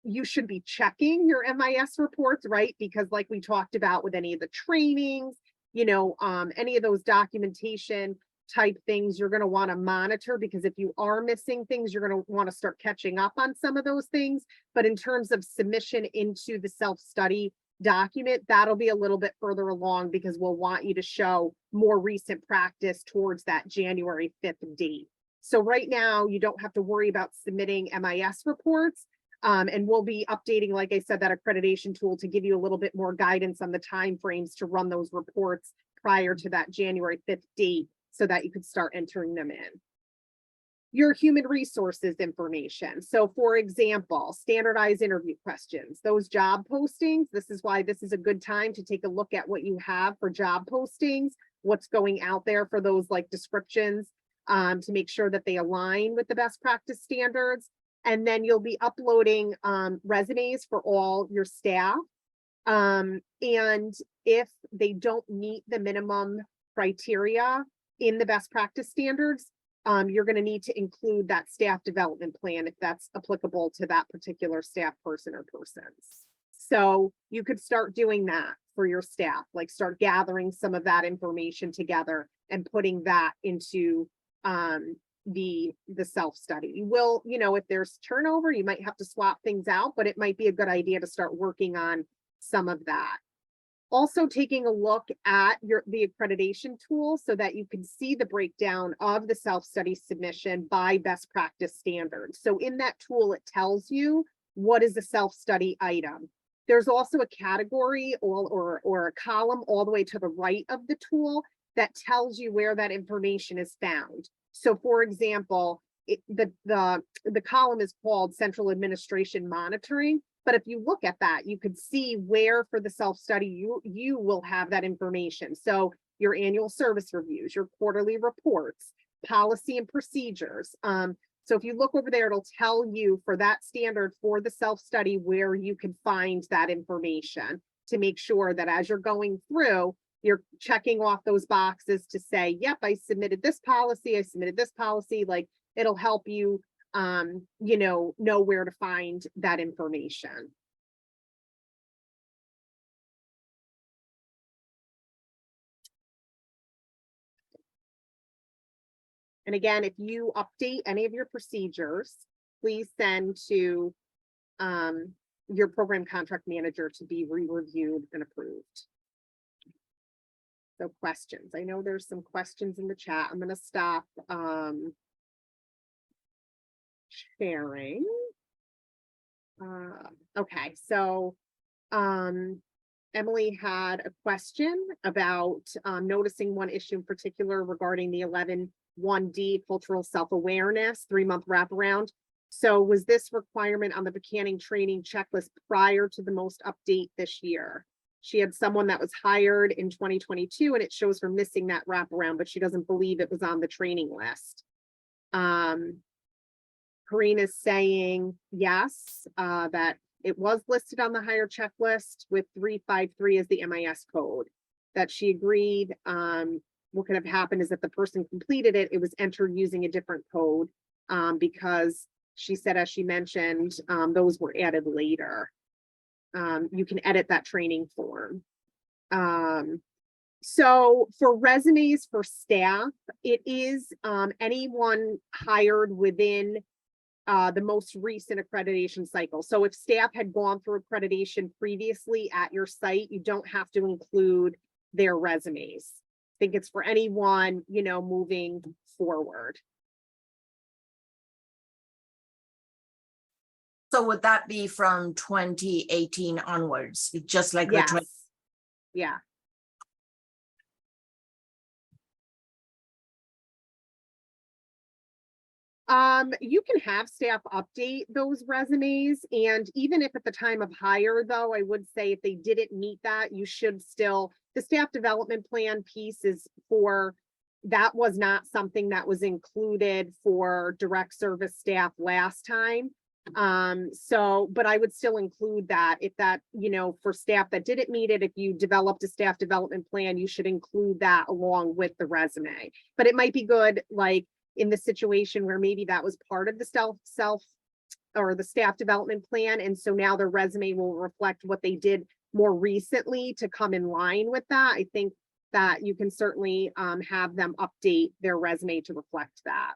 [SPEAKER 1] you should be checking your MIS reports, right? Because like we talked about with any of the trainings, any of those documentation type things, you're going to want to monitor, because if you are missing things, you're going to want to start catching up on some of those things. But in terms of submission into the self-study document, that'll be a little bit further along, because we'll want you to show more recent practice towards that January 5th date. So right now, you don't have to worry about submitting MIS reports. And we'll be updating, like I said, that accreditation tool to give you a little bit more guidance on the timeframes to run those reports prior to that January 5th date, so that you could start entering them in. Your human resources information. So for example, standardized interview questions, those job postings, this is why this is a good time to take a look at what you have for job postings, what's going out there for those like descriptions, to make sure that they align with the best practice standards. And then you'll be uploading resumes for all your staff. And if they don't meet the minimum criteria in the best practice standards, you're going to need to include that staff development plan if that's applicable to that particular staff person or persons. So you could start doing that for your staff, like start gathering some of that information together and putting that into the self-study. You will, if there's turnover, you might have to swap things out, but it might be a good idea to start working on some of that. Also taking a look at the accreditation tool so that you can see the breakdown of the self-study submission by best practice standards. So in that tool, it tells you what is a self-study item. There's also a category or a column all the way to the right of the tool that tells you where that information is found. So for example, the column is called Central Administration Monitoring. But if you look at that, you could see where for the self-study you will have that information. So your annual service reviews, your quarterly reports, policy and procedures. So if you look over there, it'll tell you for that standard for the self-study where you can find that information to make sure that as you're going through, you're checking off those boxes to say, yep, I submitted this policy, like it'll help you know where to find that information. And again, if you update any of your procedures, please send to your program contract manager to be re-reviewed and approved. So questions. I know there's some questions in the chat. I'm going to stop sharing. Okay, so Emily had a question about noticing one issue in particular regarding the 11-1D cultural self-awareness 3-month wraparound. So was this requirement on the Buchanan training checklist prior to the most update this year? She had someone that was hired in 2022 and it shows her missing that wraparound, but she doesn't believe it was on the training list. Karine is saying yes, that it was listed on the hire checklist with 353 as the MIS code, that she agreed. What could have happened is that the person completed it, it was entered using a different code, because she said, as she mentioned, those were added later. You can edit that training form. So for resumes for staff, it is anyone hired within the most recent accreditation cycle. So if staff had gone through accreditation previously at your site, you don't have to include their resumes. I think it's for anyone, moving forward.
[SPEAKER 2] So would that be from 2018 onwards, just like
[SPEAKER 1] Yes.
[SPEAKER 2] the
[SPEAKER 1] Yeah. You can have staff update those resumes, and even if at the time of hire, though, I would say if they didn't meet that, you should still, the staff development plan piece is for, that was not something that was included for direct service staff last time. So, but I would still include that if that, you know, for staff that didn't meet it, if you developed a staff development plan, you should include that along with the resume. But it might be good, like, in the situation where maybe that was part of the self or the staff development plan. And so now their resume will reflect what they did more recently to come in line with that. I think that you can certainly have them update their resume to reflect that.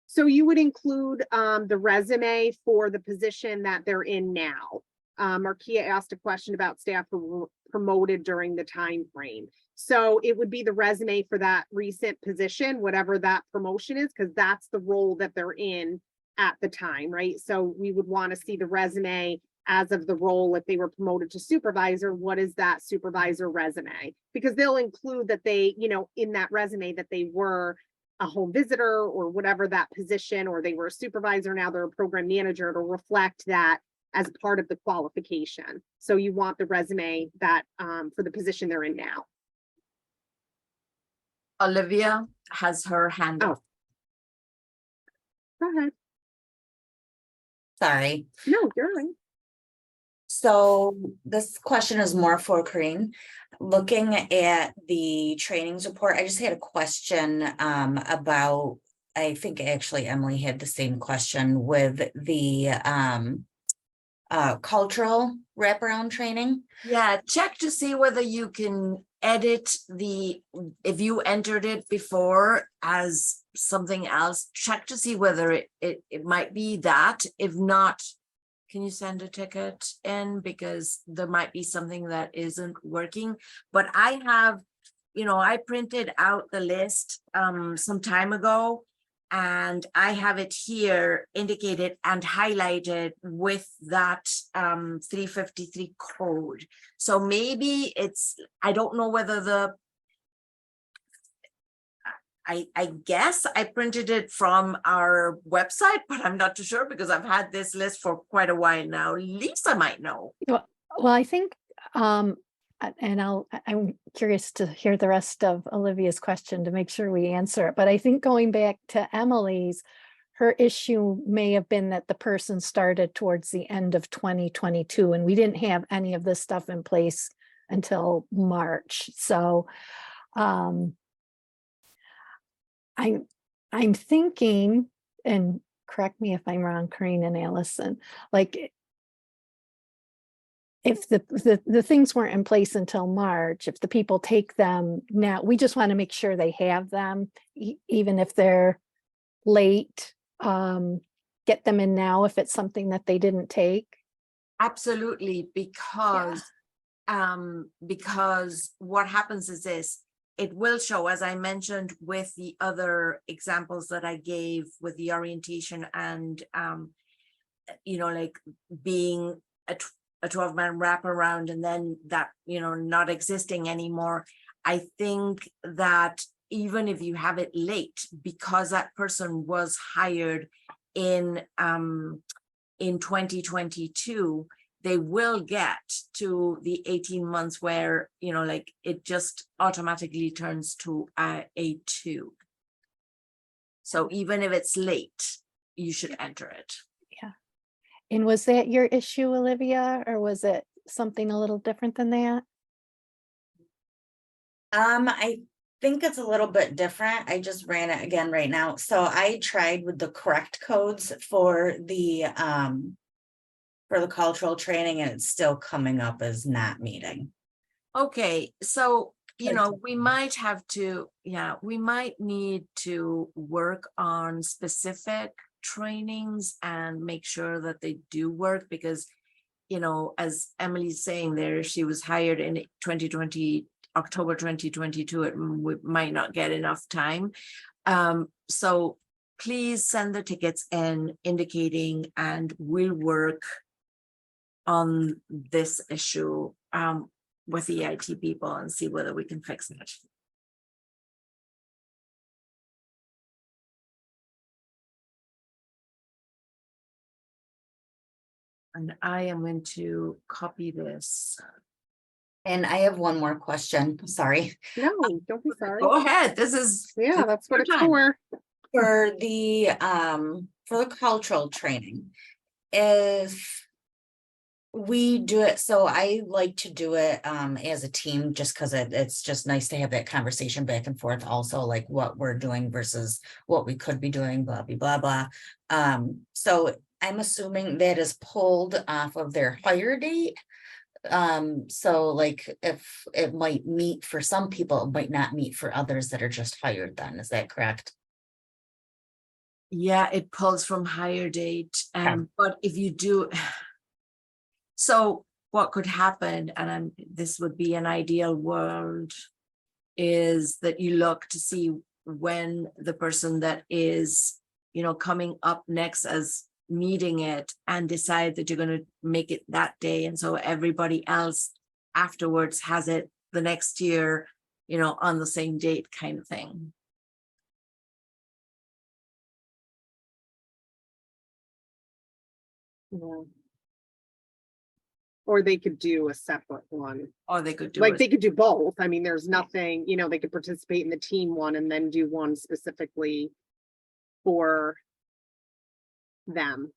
[SPEAKER 1] So you would include the resume for the position that they're in now. Markia asked a question about staff who were promoted during the time frame. So it would be the resume for that recent position, whatever that promotion is, because that's the role that they're in at the time, right? So we would want to see the resume as of the role. If they were promoted to supervisor, what is that supervisor resume? Because they'll include that they, you know, in that resume that they were a home visitor or whatever that position, or they were a supervisor, now they're a program manager, to reflect that as part of the qualification. So you want the resume that for the position they're in now.
[SPEAKER 2] Olivia has her hand up.
[SPEAKER 1] Go ahead.
[SPEAKER 3] Sorry.
[SPEAKER 1] No, you're right.
[SPEAKER 3] So this question is more for Corinne. Looking at the trainings report, I just had a question about, I think actually Emily had the same question with the cultural wraparound training.
[SPEAKER 2] Yeah, check to see whether you can edit the, if you entered it before as something else, check to see whether it might be that. If not, can you send a ticket in, because there might be something that isn't working. But I have, you know, I printed out the list some time ago, and I have it here indicated and highlighted with that 353 code. So maybe it's, I don't know whether the, I guess I printed it from our website, but I'm not too sure because I've had this list for quite a while now. Lisa might know.
[SPEAKER 4] Well, I think, and I'm curious to hear the rest of Olivia's question to make sure we answer it. But I think going back to Emily's, her issue may have been that the person started towards the end of 2022, and we didn't have any of this stuff in place until March. So I'm thinking, and correct me if I'm wrong, Corinne and Allison, like if the things weren't in place until March, if the people take them now, we just want to make sure they have them, even if they're late, get them in now if it's something that they didn't take.
[SPEAKER 2] Absolutely, because what happens is this, it will show, as I mentioned with the other examples that I gave with the orientation and, you know, like being a 12-man wraparound and then that, you know, not existing anymore. I think that even if you have it late, because that person was hired in 2022, they will get to the 18 months where, you know, like it just automatically turns to a 2. So even if it's late, you should enter it.
[SPEAKER 4] Yeah. And was that your issue, Olivia, or was it something a little different than that?
[SPEAKER 3] I think it's a little bit different. I just ran it again right now. So I tried with the correct codes for the cultural training, and it's still coming up as not meeting.
[SPEAKER 2] Okay, so, you know, we might have to, we might need to work on specific trainings and make sure that they do work, because, you know, as Emily's saying there, she was hired in 2020, October 2022, we might not get enough time. So please send the tickets in indicating, and we'll work on this issue with the IT people and see whether we can fix it. And I am going to copy this.
[SPEAKER 3] And I have one more question, sorry.
[SPEAKER 1] No, don't be sorry.
[SPEAKER 2] Go ahead. This is.
[SPEAKER 1] Yeah, that's what
[SPEAKER 2] your
[SPEAKER 1] it's
[SPEAKER 2] time.
[SPEAKER 1] for.
[SPEAKER 3] For the cultural training, if we do it, so I like to do it as a team, just because it's just nice to have that conversation back and forth, also like what we're doing versus what we could be doing, blah blah blah blah. So I'm assuming that is pulled off of their hire date. So like if it might meet for some people, it might not meet for others that are just hired then, is that correct?
[SPEAKER 2] Yeah, it pulls from higher date.
[SPEAKER 3] Okay.
[SPEAKER 2] But if you do, so what could happen, and this would be an ideal world, is that you look to see when the person that is, coming up next as meeting it, and decide that you're going to make it that day. And so everybody else afterwards has it the next year, on the same date kind of thing.
[SPEAKER 1] Yeah. Or they could do a separate one.
[SPEAKER 2] Or they could do
[SPEAKER 1] Like
[SPEAKER 2] it.
[SPEAKER 1] they could do both. I mean, there's nothing, they could participate in the team one and then do one specifically for them.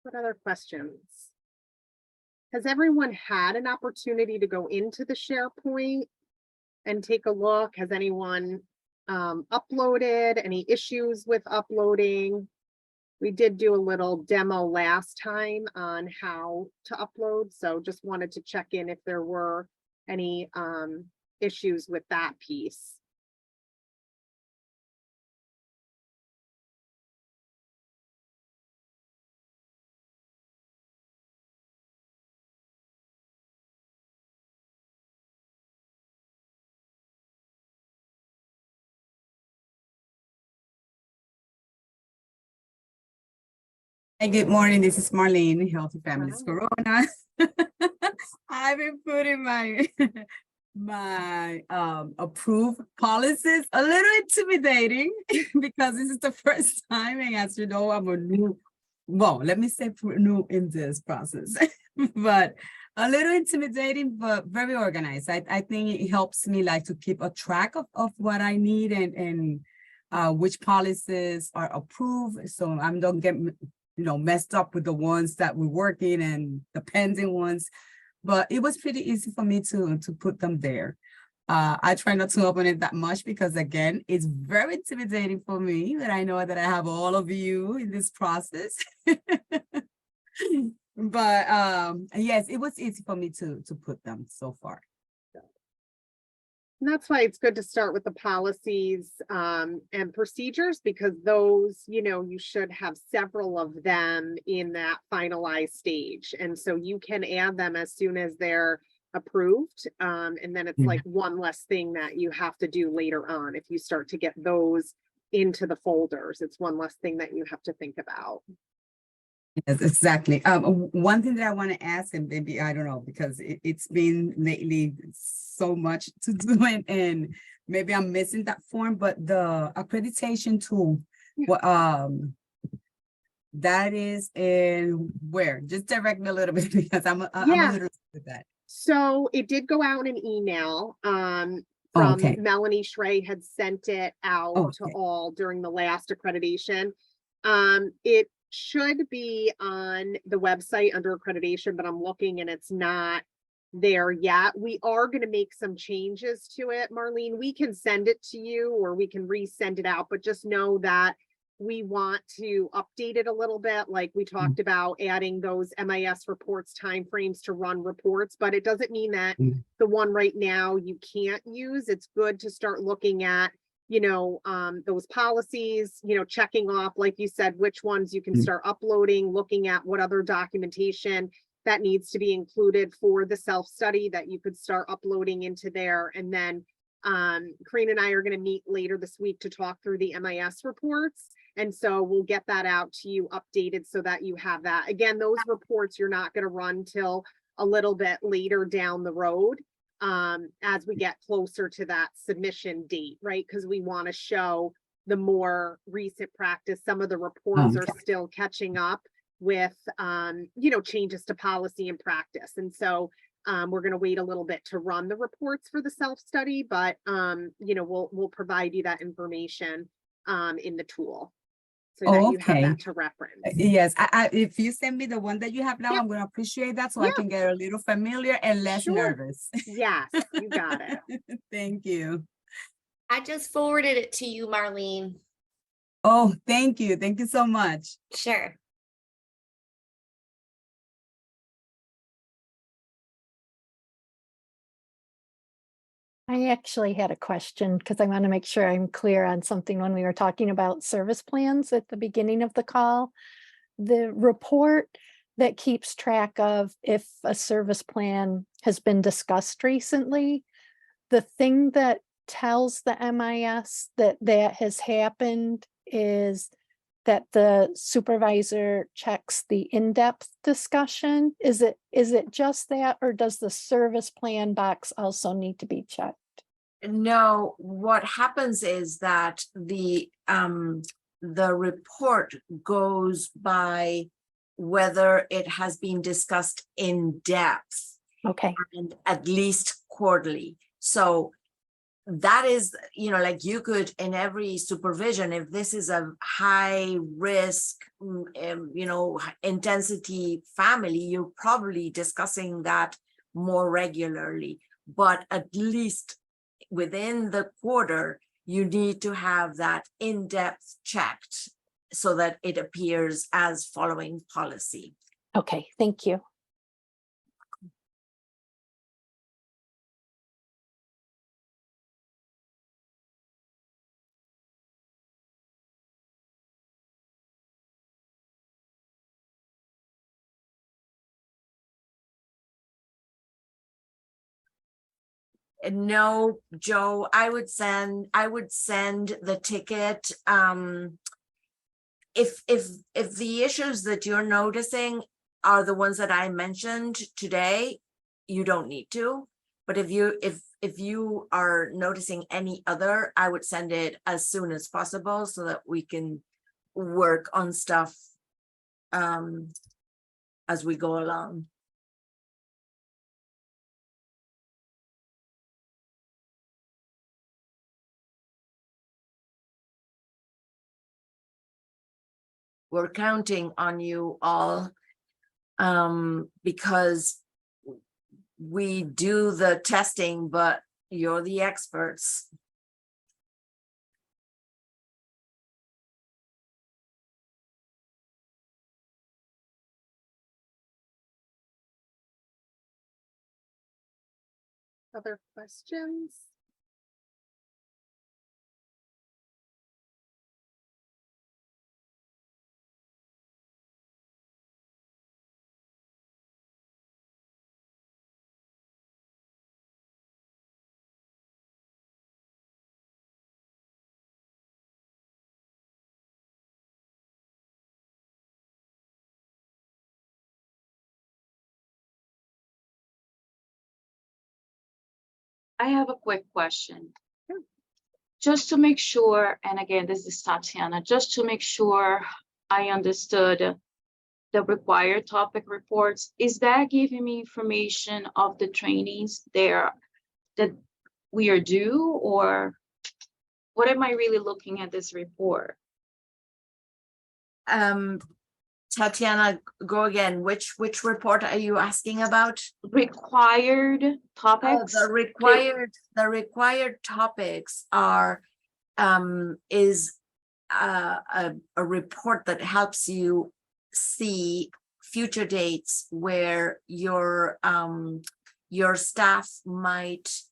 [SPEAKER 1] What other questions? Has everyone had an opportunity to go into the SharePoint and take a look? Has anyone uploaded? Any issues with uploading? We did do a little demo last time on how to upload, so just wanted to check in if there were any issues with that piece.
[SPEAKER 5] Hey, good morning. This is Marlene, Healthy Families
[SPEAKER 1] Hi.
[SPEAKER 5] Corona. I've been putting my my approved policies a little intimidating because this is the first time, and as you know, I'm a new, well, let me say new in this process, but a little intimidating, but very organized. I think it helps me like to keep a track of what I need and which policies are approved, so I don't get messed up with the ones that we're working and the pending ones. But it was pretty easy for me to put them there. I try not to open it that much because again, it's very intimidating for me, but I know that I have all of you in this process. But yes, it was easy for me to put them so far.
[SPEAKER 1] And that's why it's good to start with the policies and procedures, because those, you should have several of them in that finalized stage. And so you can add them as soon as they're approved. And then it's like one less thing that you have to do later on. If you start to get those into the folders, it's one less thing that you have to think about.
[SPEAKER 5] Yes, exactly. One thing that I want to ask, and maybe I don't know, because it's been lately so much to do, and maybe I'm missing that form, but the accreditation tool, that is in where? Just direct me a little bit because I'm a little with that.
[SPEAKER 1] So it did go out in an email from Melanie Schrey had sent it out to all during the last accreditation. It should be on the website under accreditation, but I'm looking and it's not there yet. We are going to make some changes to it, Marlene. We can send it to you or we can resend it out, but just know that we want to update it a little bit. Like we talked about adding those MIS reports timeframes to run reports, but it doesn't mean that the one right now you can't use. It's good to start looking at those policies, checking off, like you said, which ones you can start uploading, looking at what other documentation that needs to be included for the self-study that you could start uploading into there. And then Karina and I are going to meet later this week to talk through the MIS reports. And so we'll get that out to you updated so that you have that. Again, those reports you're not going to run till a little bit later down the road, as we get closer to that submission date, right? Because we want to show the more recent practice. Some of the reports are still catching up with, changes to policy and practice. And so we're going to wait a little bit to run the reports for the self-study, but, we'll provide you that information in the tool so that you have
[SPEAKER 5] Okay.
[SPEAKER 1] that to reference.
[SPEAKER 5] Yes, if you send me the one that you have now,
[SPEAKER 1] Yep.
[SPEAKER 5] I'm gonna appreciate that so I
[SPEAKER 1] Yep.
[SPEAKER 5] can get a little familiar and less
[SPEAKER 1] Sure.
[SPEAKER 5] nervous.
[SPEAKER 1] Yes, you got it.
[SPEAKER 5] Thank you.
[SPEAKER 6] I just forwarded it to you, Marlene.
[SPEAKER 5] Oh, thank you. Thank you so much.
[SPEAKER 6] Sure.
[SPEAKER 4] I actually had a question because I want to make sure I'm clear on something when we were talking about service plans at the beginning of the call. The report that keeps track of if a service plan has been discussed recently, the thing that tells the MIS that that has happened is that the supervisor checks the in-depth discussion. Is it just that, or does the service plan box also need to be checked?
[SPEAKER 2] No, what happens is that the report goes by whether it has been discussed in depth
[SPEAKER 4] Okay,
[SPEAKER 2] and at least quarterly. So that is, like you could, in every supervision, if this is a high risk, intensity family, you're probably discussing that more regularly, but at least within the quarter, you need to have that in-depth checked so that it appears as following policy.
[SPEAKER 4] okay, thank you.
[SPEAKER 2] No, Joe, I would send the ticket. If the issues that you're noticing are the ones that I mentioned today, you don't need to. But if you are noticing any other, I would send it as soon as possible so that we can work on stuff as we go along. We're counting on you all because we do the testing, but you're the experts.
[SPEAKER 1] Other questions?
[SPEAKER 7] I have a quick question.
[SPEAKER 1] Sure.
[SPEAKER 7] Just to make sure, and again, this is Tatiana, just to make sure I understood the required topic reports, is that giving me information of the trainings there that we are due, or what am I really looking at this report?
[SPEAKER 2] Tatiana, go again. Which report are you asking about?
[SPEAKER 7] Required topics?
[SPEAKER 2] The required topics are is a report that helps you see future dates where your staff might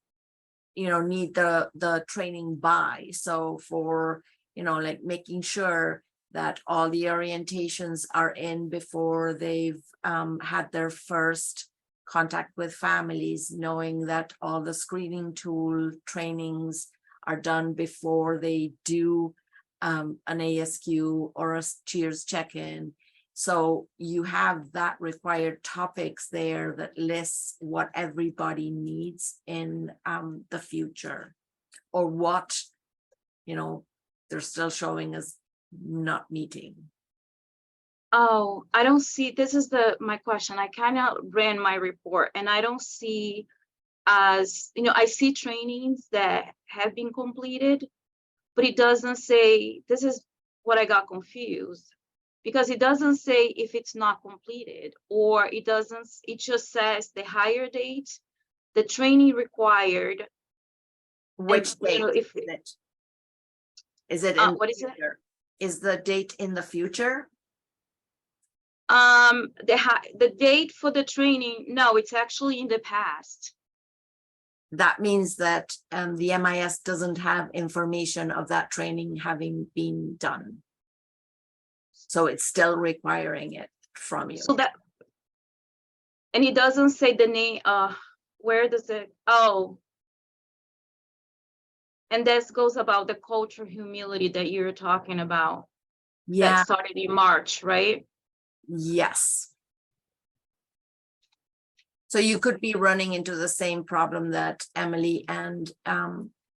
[SPEAKER 2] need the training by. So for like making sure that all the orientations are in before they've had their first contact with families, knowing that all the screening tool trainings are done before they do an ASQ or a Cheers check-in. So you have that required topics there that lists what everybody needs in the future, or what, you know, they're still showing as not meeting.
[SPEAKER 7] Oh, I don't see, this is my question. I kind of ran my report and I don't see as, I see trainings that have been completed, but it doesn't say, this is what I got confused. Because it doesn't say if it's not completed, or it just says the hire date, the training required.
[SPEAKER 2] Which
[SPEAKER 7] and,
[SPEAKER 2] date
[SPEAKER 7] if
[SPEAKER 2] is it? Is it in
[SPEAKER 7] what is it?
[SPEAKER 2] future? Is the date in the future?
[SPEAKER 7] The date for the training, no, it's actually in the past.
[SPEAKER 2] That means that the MIS doesn't have information of that training having been done. So it's still requiring it from you.
[SPEAKER 7] So that, and it doesn't say the name, where does it, oh. And this goes about the culture humility that you're talking about.
[SPEAKER 2] Yeah,
[SPEAKER 7] That started in March, right?
[SPEAKER 2] yes. So you could be running into the same problem that Emily and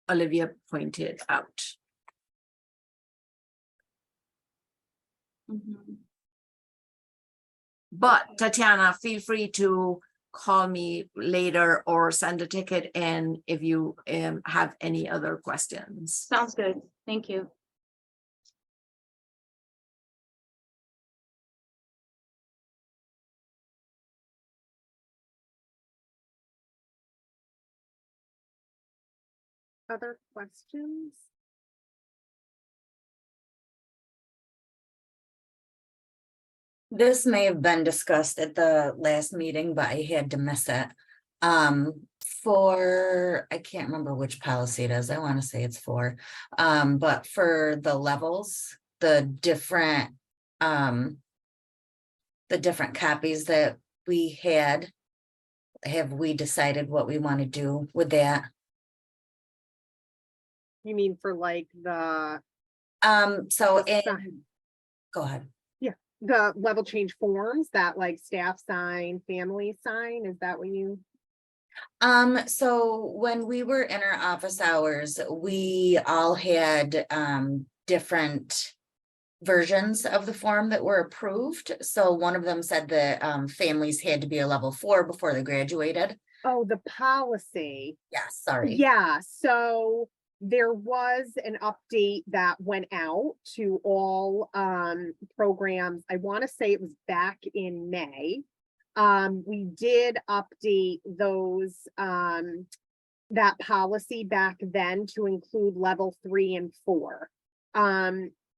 [SPEAKER 2] Olivia pointed out.
[SPEAKER 7] Mhm.
[SPEAKER 2] But Tatiana, feel free to call me later or send a ticket in if you have any other questions.
[SPEAKER 7] Sounds good. Thank you.
[SPEAKER 1] Other questions?
[SPEAKER 3] This may have been discussed at the last meeting, but I had to miss it. I can't remember which policy it is. I want to say it's 4. But for the levels, the different copies that we had, have we decided what we want to do with that?
[SPEAKER 1] You mean for like the
[SPEAKER 3] So
[SPEAKER 1] the
[SPEAKER 3] in,
[SPEAKER 1] sign-
[SPEAKER 3] go ahead.
[SPEAKER 1] the level change forms that like staff sign, family sign? Is that what you?
[SPEAKER 3] So when we were in our office hours, we all had different versions of the form that were approved. So one of them said that families had to be a level 4 before they graduated.
[SPEAKER 1] Oh, the policy.
[SPEAKER 3] Yes, sorry.
[SPEAKER 1] Yeah, so there was an update that went out to all programs. I want to say it was back in May. We did update those that policy back then to include level 3 and 4.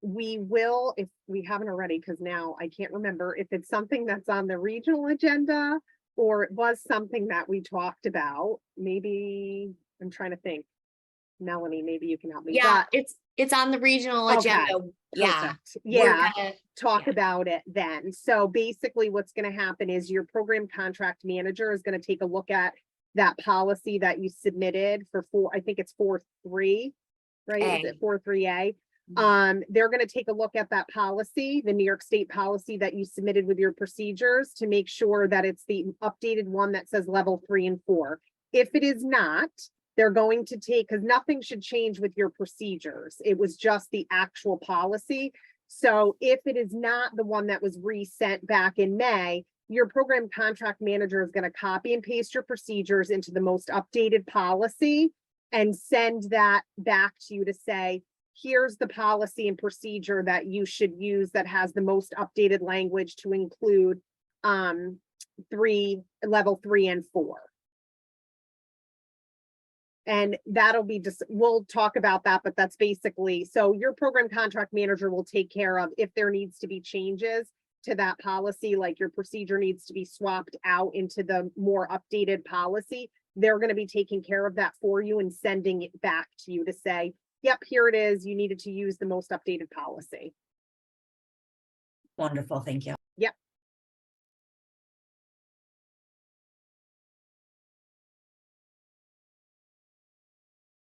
[SPEAKER 1] We will, if we haven't already, because now I can't remember if it's something that's on the regional agenda or it was something that we talked about. Maybe I'm trying to think. Melanie, maybe you can help me.
[SPEAKER 6] Yeah,
[SPEAKER 1] But
[SPEAKER 6] it's on the regional
[SPEAKER 1] Okay,
[SPEAKER 6] agenda. Yeah.
[SPEAKER 1] perfect.
[SPEAKER 6] We're
[SPEAKER 1] Yeah,
[SPEAKER 6] gonna-
[SPEAKER 1] talk
[SPEAKER 6] yeah.
[SPEAKER 1] about it then. So basically what's going to happen is your program contract manager is going to take a look at that policy that you submitted for I think it's 4.3, right? Is it 4.3A? They're going to take a look at that policy, the New York State policy that you submitted with your procedures, to make sure that it's the updated one that says level 3 and 4. If it is not, they're going to take, because nothing should change with your procedures. It was just the actual policy. So if it is not the one that was resent back in May, your program contract manager is going to copy and paste your procedures into the most updated policy and send that back to you to say, here's the policy and procedure that you should use that has the most updated language to include level 3 and 4. And that'll be just, we'll talk about that, but that's basically, so your program contract manager will take care of if there needs to be changes to that policy, like your procedure needs to be swapped out into the more updated policy. They're going to be taking care of that for you and sending it back to you to say, yep, here it is. You needed to use the most updated policy.
[SPEAKER 3] Wonderful, thank you.
[SPEAKER 1] Yep.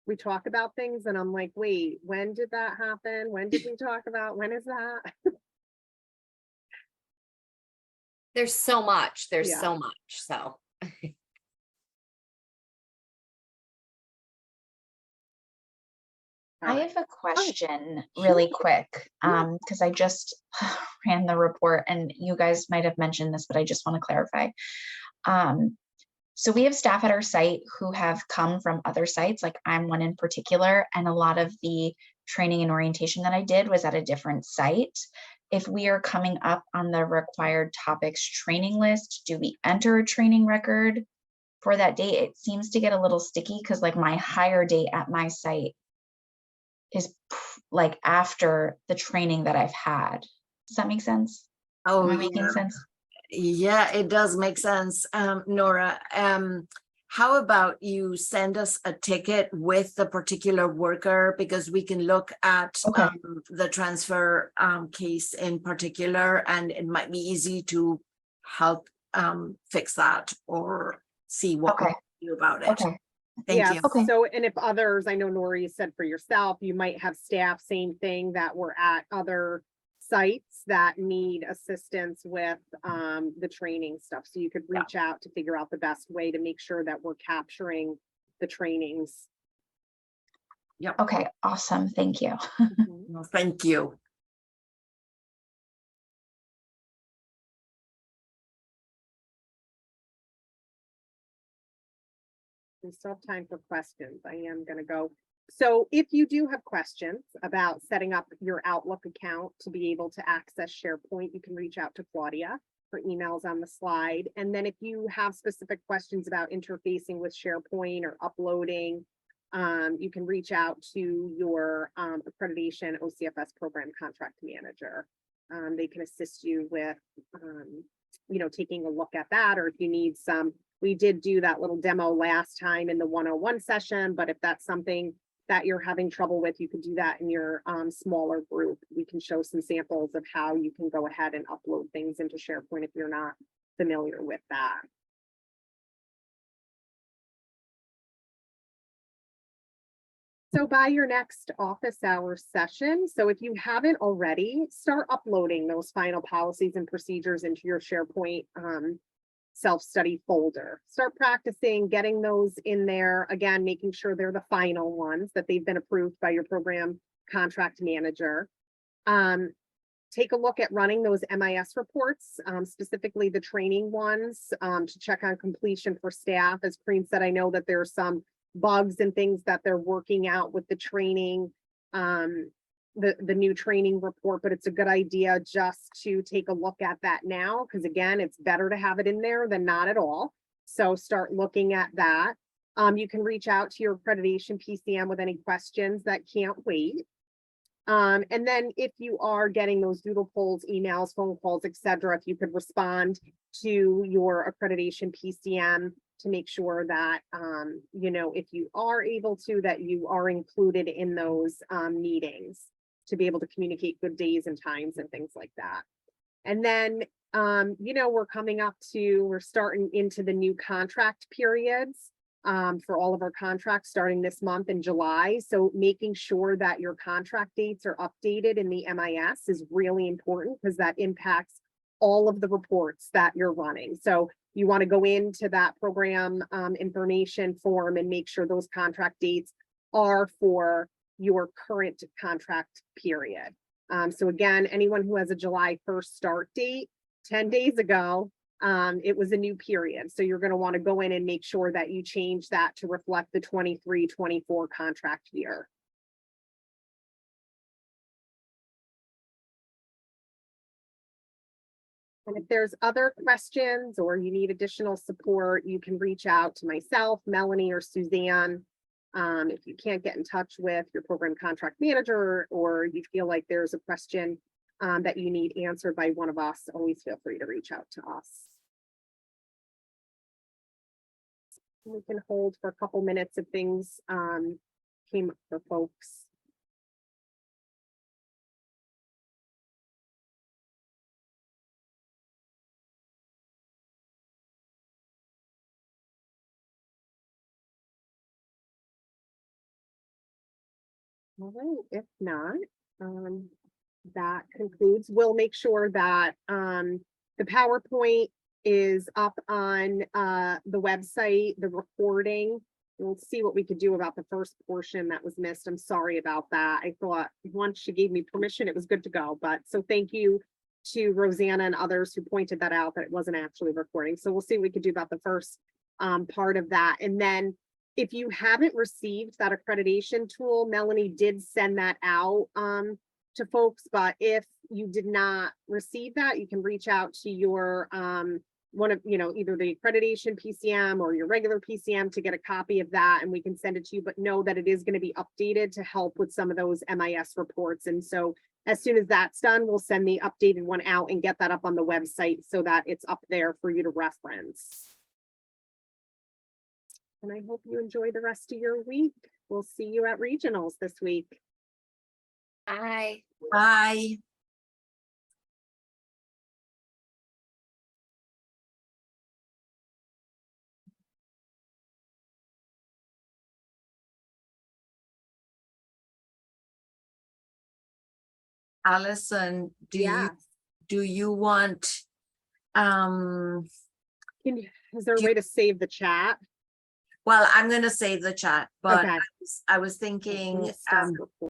[SPEAKER 1] We talk about things and I'm like, wait, when did that happen? When did we talk about, when is that?
[SPEAKER 6] There's so much, there's
[SPEAKER 1] Yeah.
[SPEAKER 6] so much, so.
[SPEAKER 1] All
[SPEAKER 8] I
[SPEAKER 1] right.
[SPEAKER 8] have a question
[SPEAKER 1] sure.
[SPEAKER 8] really quick,
[SPEAKER 1] Yeah.
[SPEAKER 8] because I just ran the report and you guys might have mentioned this, but I just want to clarify. So we have staff at our site who have come from other sites, like I'm one in particular, and a lot of the training and orientation that I did was at a different site. If we are coming up on the required topics training list, do we enter a training record for that date? It seems to get a little sticky because like my hire date at my site is like after the training that I've had. Does that make sense?
[SPEAKER 2] Oh,
[SPEAKER 8] Am I
[SPEAKER 2] yeah.
[SPEAKER 8] making sense?
[SPEAKER 2] Yeah, it does make sense, Nora. How about you send us a ticket with the particular worker, because we can look at
[SPEAKER 8] Okay.
[SPEAKER 2] the transfer case in particular, and it might be easy to help fix that or see what we
[SPEAKER 8] Okay.
[SPEAKER 2] can do about it.
[SPEAKER 8] Okay.
[SPEAKER 2] Thank
[SPEAKER 1] Yeah,
[SPEAKER 2] you.
[SPEAKER 8] Okay.
[SPEAKER 1] so, and if others, I know Nori, you said for yourself, you might have staff, same thing, that were at other sites that need assistance with the training stuff. So you could reach out to figure out the best way to make sure that we're capturing the trainings.
[SPEAKER 8] Okay. Awesome. Thank you.
[SPEAKER 2] Well, thank you.
[SPEAKER 1] We still have time for questions. I am gonna go. So if you do have questions about setting up your Outlook account to be able to access SharePoint, you can reach out to Claudia. Her email's on the slide. And then if you have specific questions about interfacing with SharePoint or uploading, you can reach out to your accreditation OCFS program contract manager. They can assist you with, taking a look at that, or if you need some. We did do that little demo last time in the 101 session, but if that's something that you're having trouble with, you could do that in your smaller group. We can show some samples of how you can go ahead and upload things into SharePoint if you're not familiar with that. So by your next office hours session, so if you haven't already, start uploading those final policies and procedures into your SharePoint self-study folder. Start practicing getting those in there, again, making sure they're the final ones, that they've been approved by your program contract manager. Take a look at running those MIS reports, specifically the training ones, to check on completion for staff. As Kareen said, I know that there are some bugs and things that they're working out with the training, the new training report, but it's a good idea just to take a look at that now, because again, it's better to have it in there than not at all. So start looking at that. You can reach out to your accreditation PCM with any questions that can't wait. And then if you are getting those doodle polls, emails, phone calls, etc., if you could respond to your accreditation PCM to make sure that, if you are able to, that you are included in those meetings to be able to communicate good days and times and things like that. And then, we're starting into the new contract periods for all of our contracts starting this month in July. So making sure that your contract dates are updated in the MIS is really important, because that impacts all of the reports that you're running. So you want to go into that program information form and make sure those contract dates are for your current contract period. So again, anyone who has a July 1st start date, 10 days ago, it was a new period. So you're going to want to go in and make sure that you change that to reflect the 23-24 contract year. And if there's other questions or you need additional support, you can reach out to myself, Melanie, or Suzanne. If you can't get in touch with your program contract manager, or you feel like there's a question that you need answered by one of us, always feel free to reach out to us. We can hold for a couple minutes if things came up for folks. All right, if not, that concludes. We'll make sure that The PowerPoint is up on the website, the recording. We'll see what we could do about the first portion that was missed. I'm sorry about that. I thought once she gave me permission, it was good to go. But so thank you to Rosanna and others who pointed that out, that it wasn't actually recording. So we'll see what we could do about the first part of that. And then if you haven't received that accreditation tool, Melanie did send that out to folks, but if you did not receive that, you can reach out to your one of, either the accreditation PCM or your regular PCM to get a copy of that, and we can send it to you, but know that it is going to be updated to help with some of those MIS reports. And so as soon as that's done, we'll send the updated one out and get that up on the website so that it's up there for you to reference. And I hope you enjoy the rest of your week. We'll see you at regionals this week.
[SPEAKER 6] Bye.
[SPEAKER 2] Bye. Allison,
[SPEAKER 1] Yeah.
[SPEAKER 2] do you want,
[SPEAKER 1] Is there a way to save the chat?
[SPEAKER 2] well, I'm gonna save the chat, but
[SPEAKER 1] Okay.
[SPEAKER 2] I was thinking,
[SPEAKER 1] Stop recording.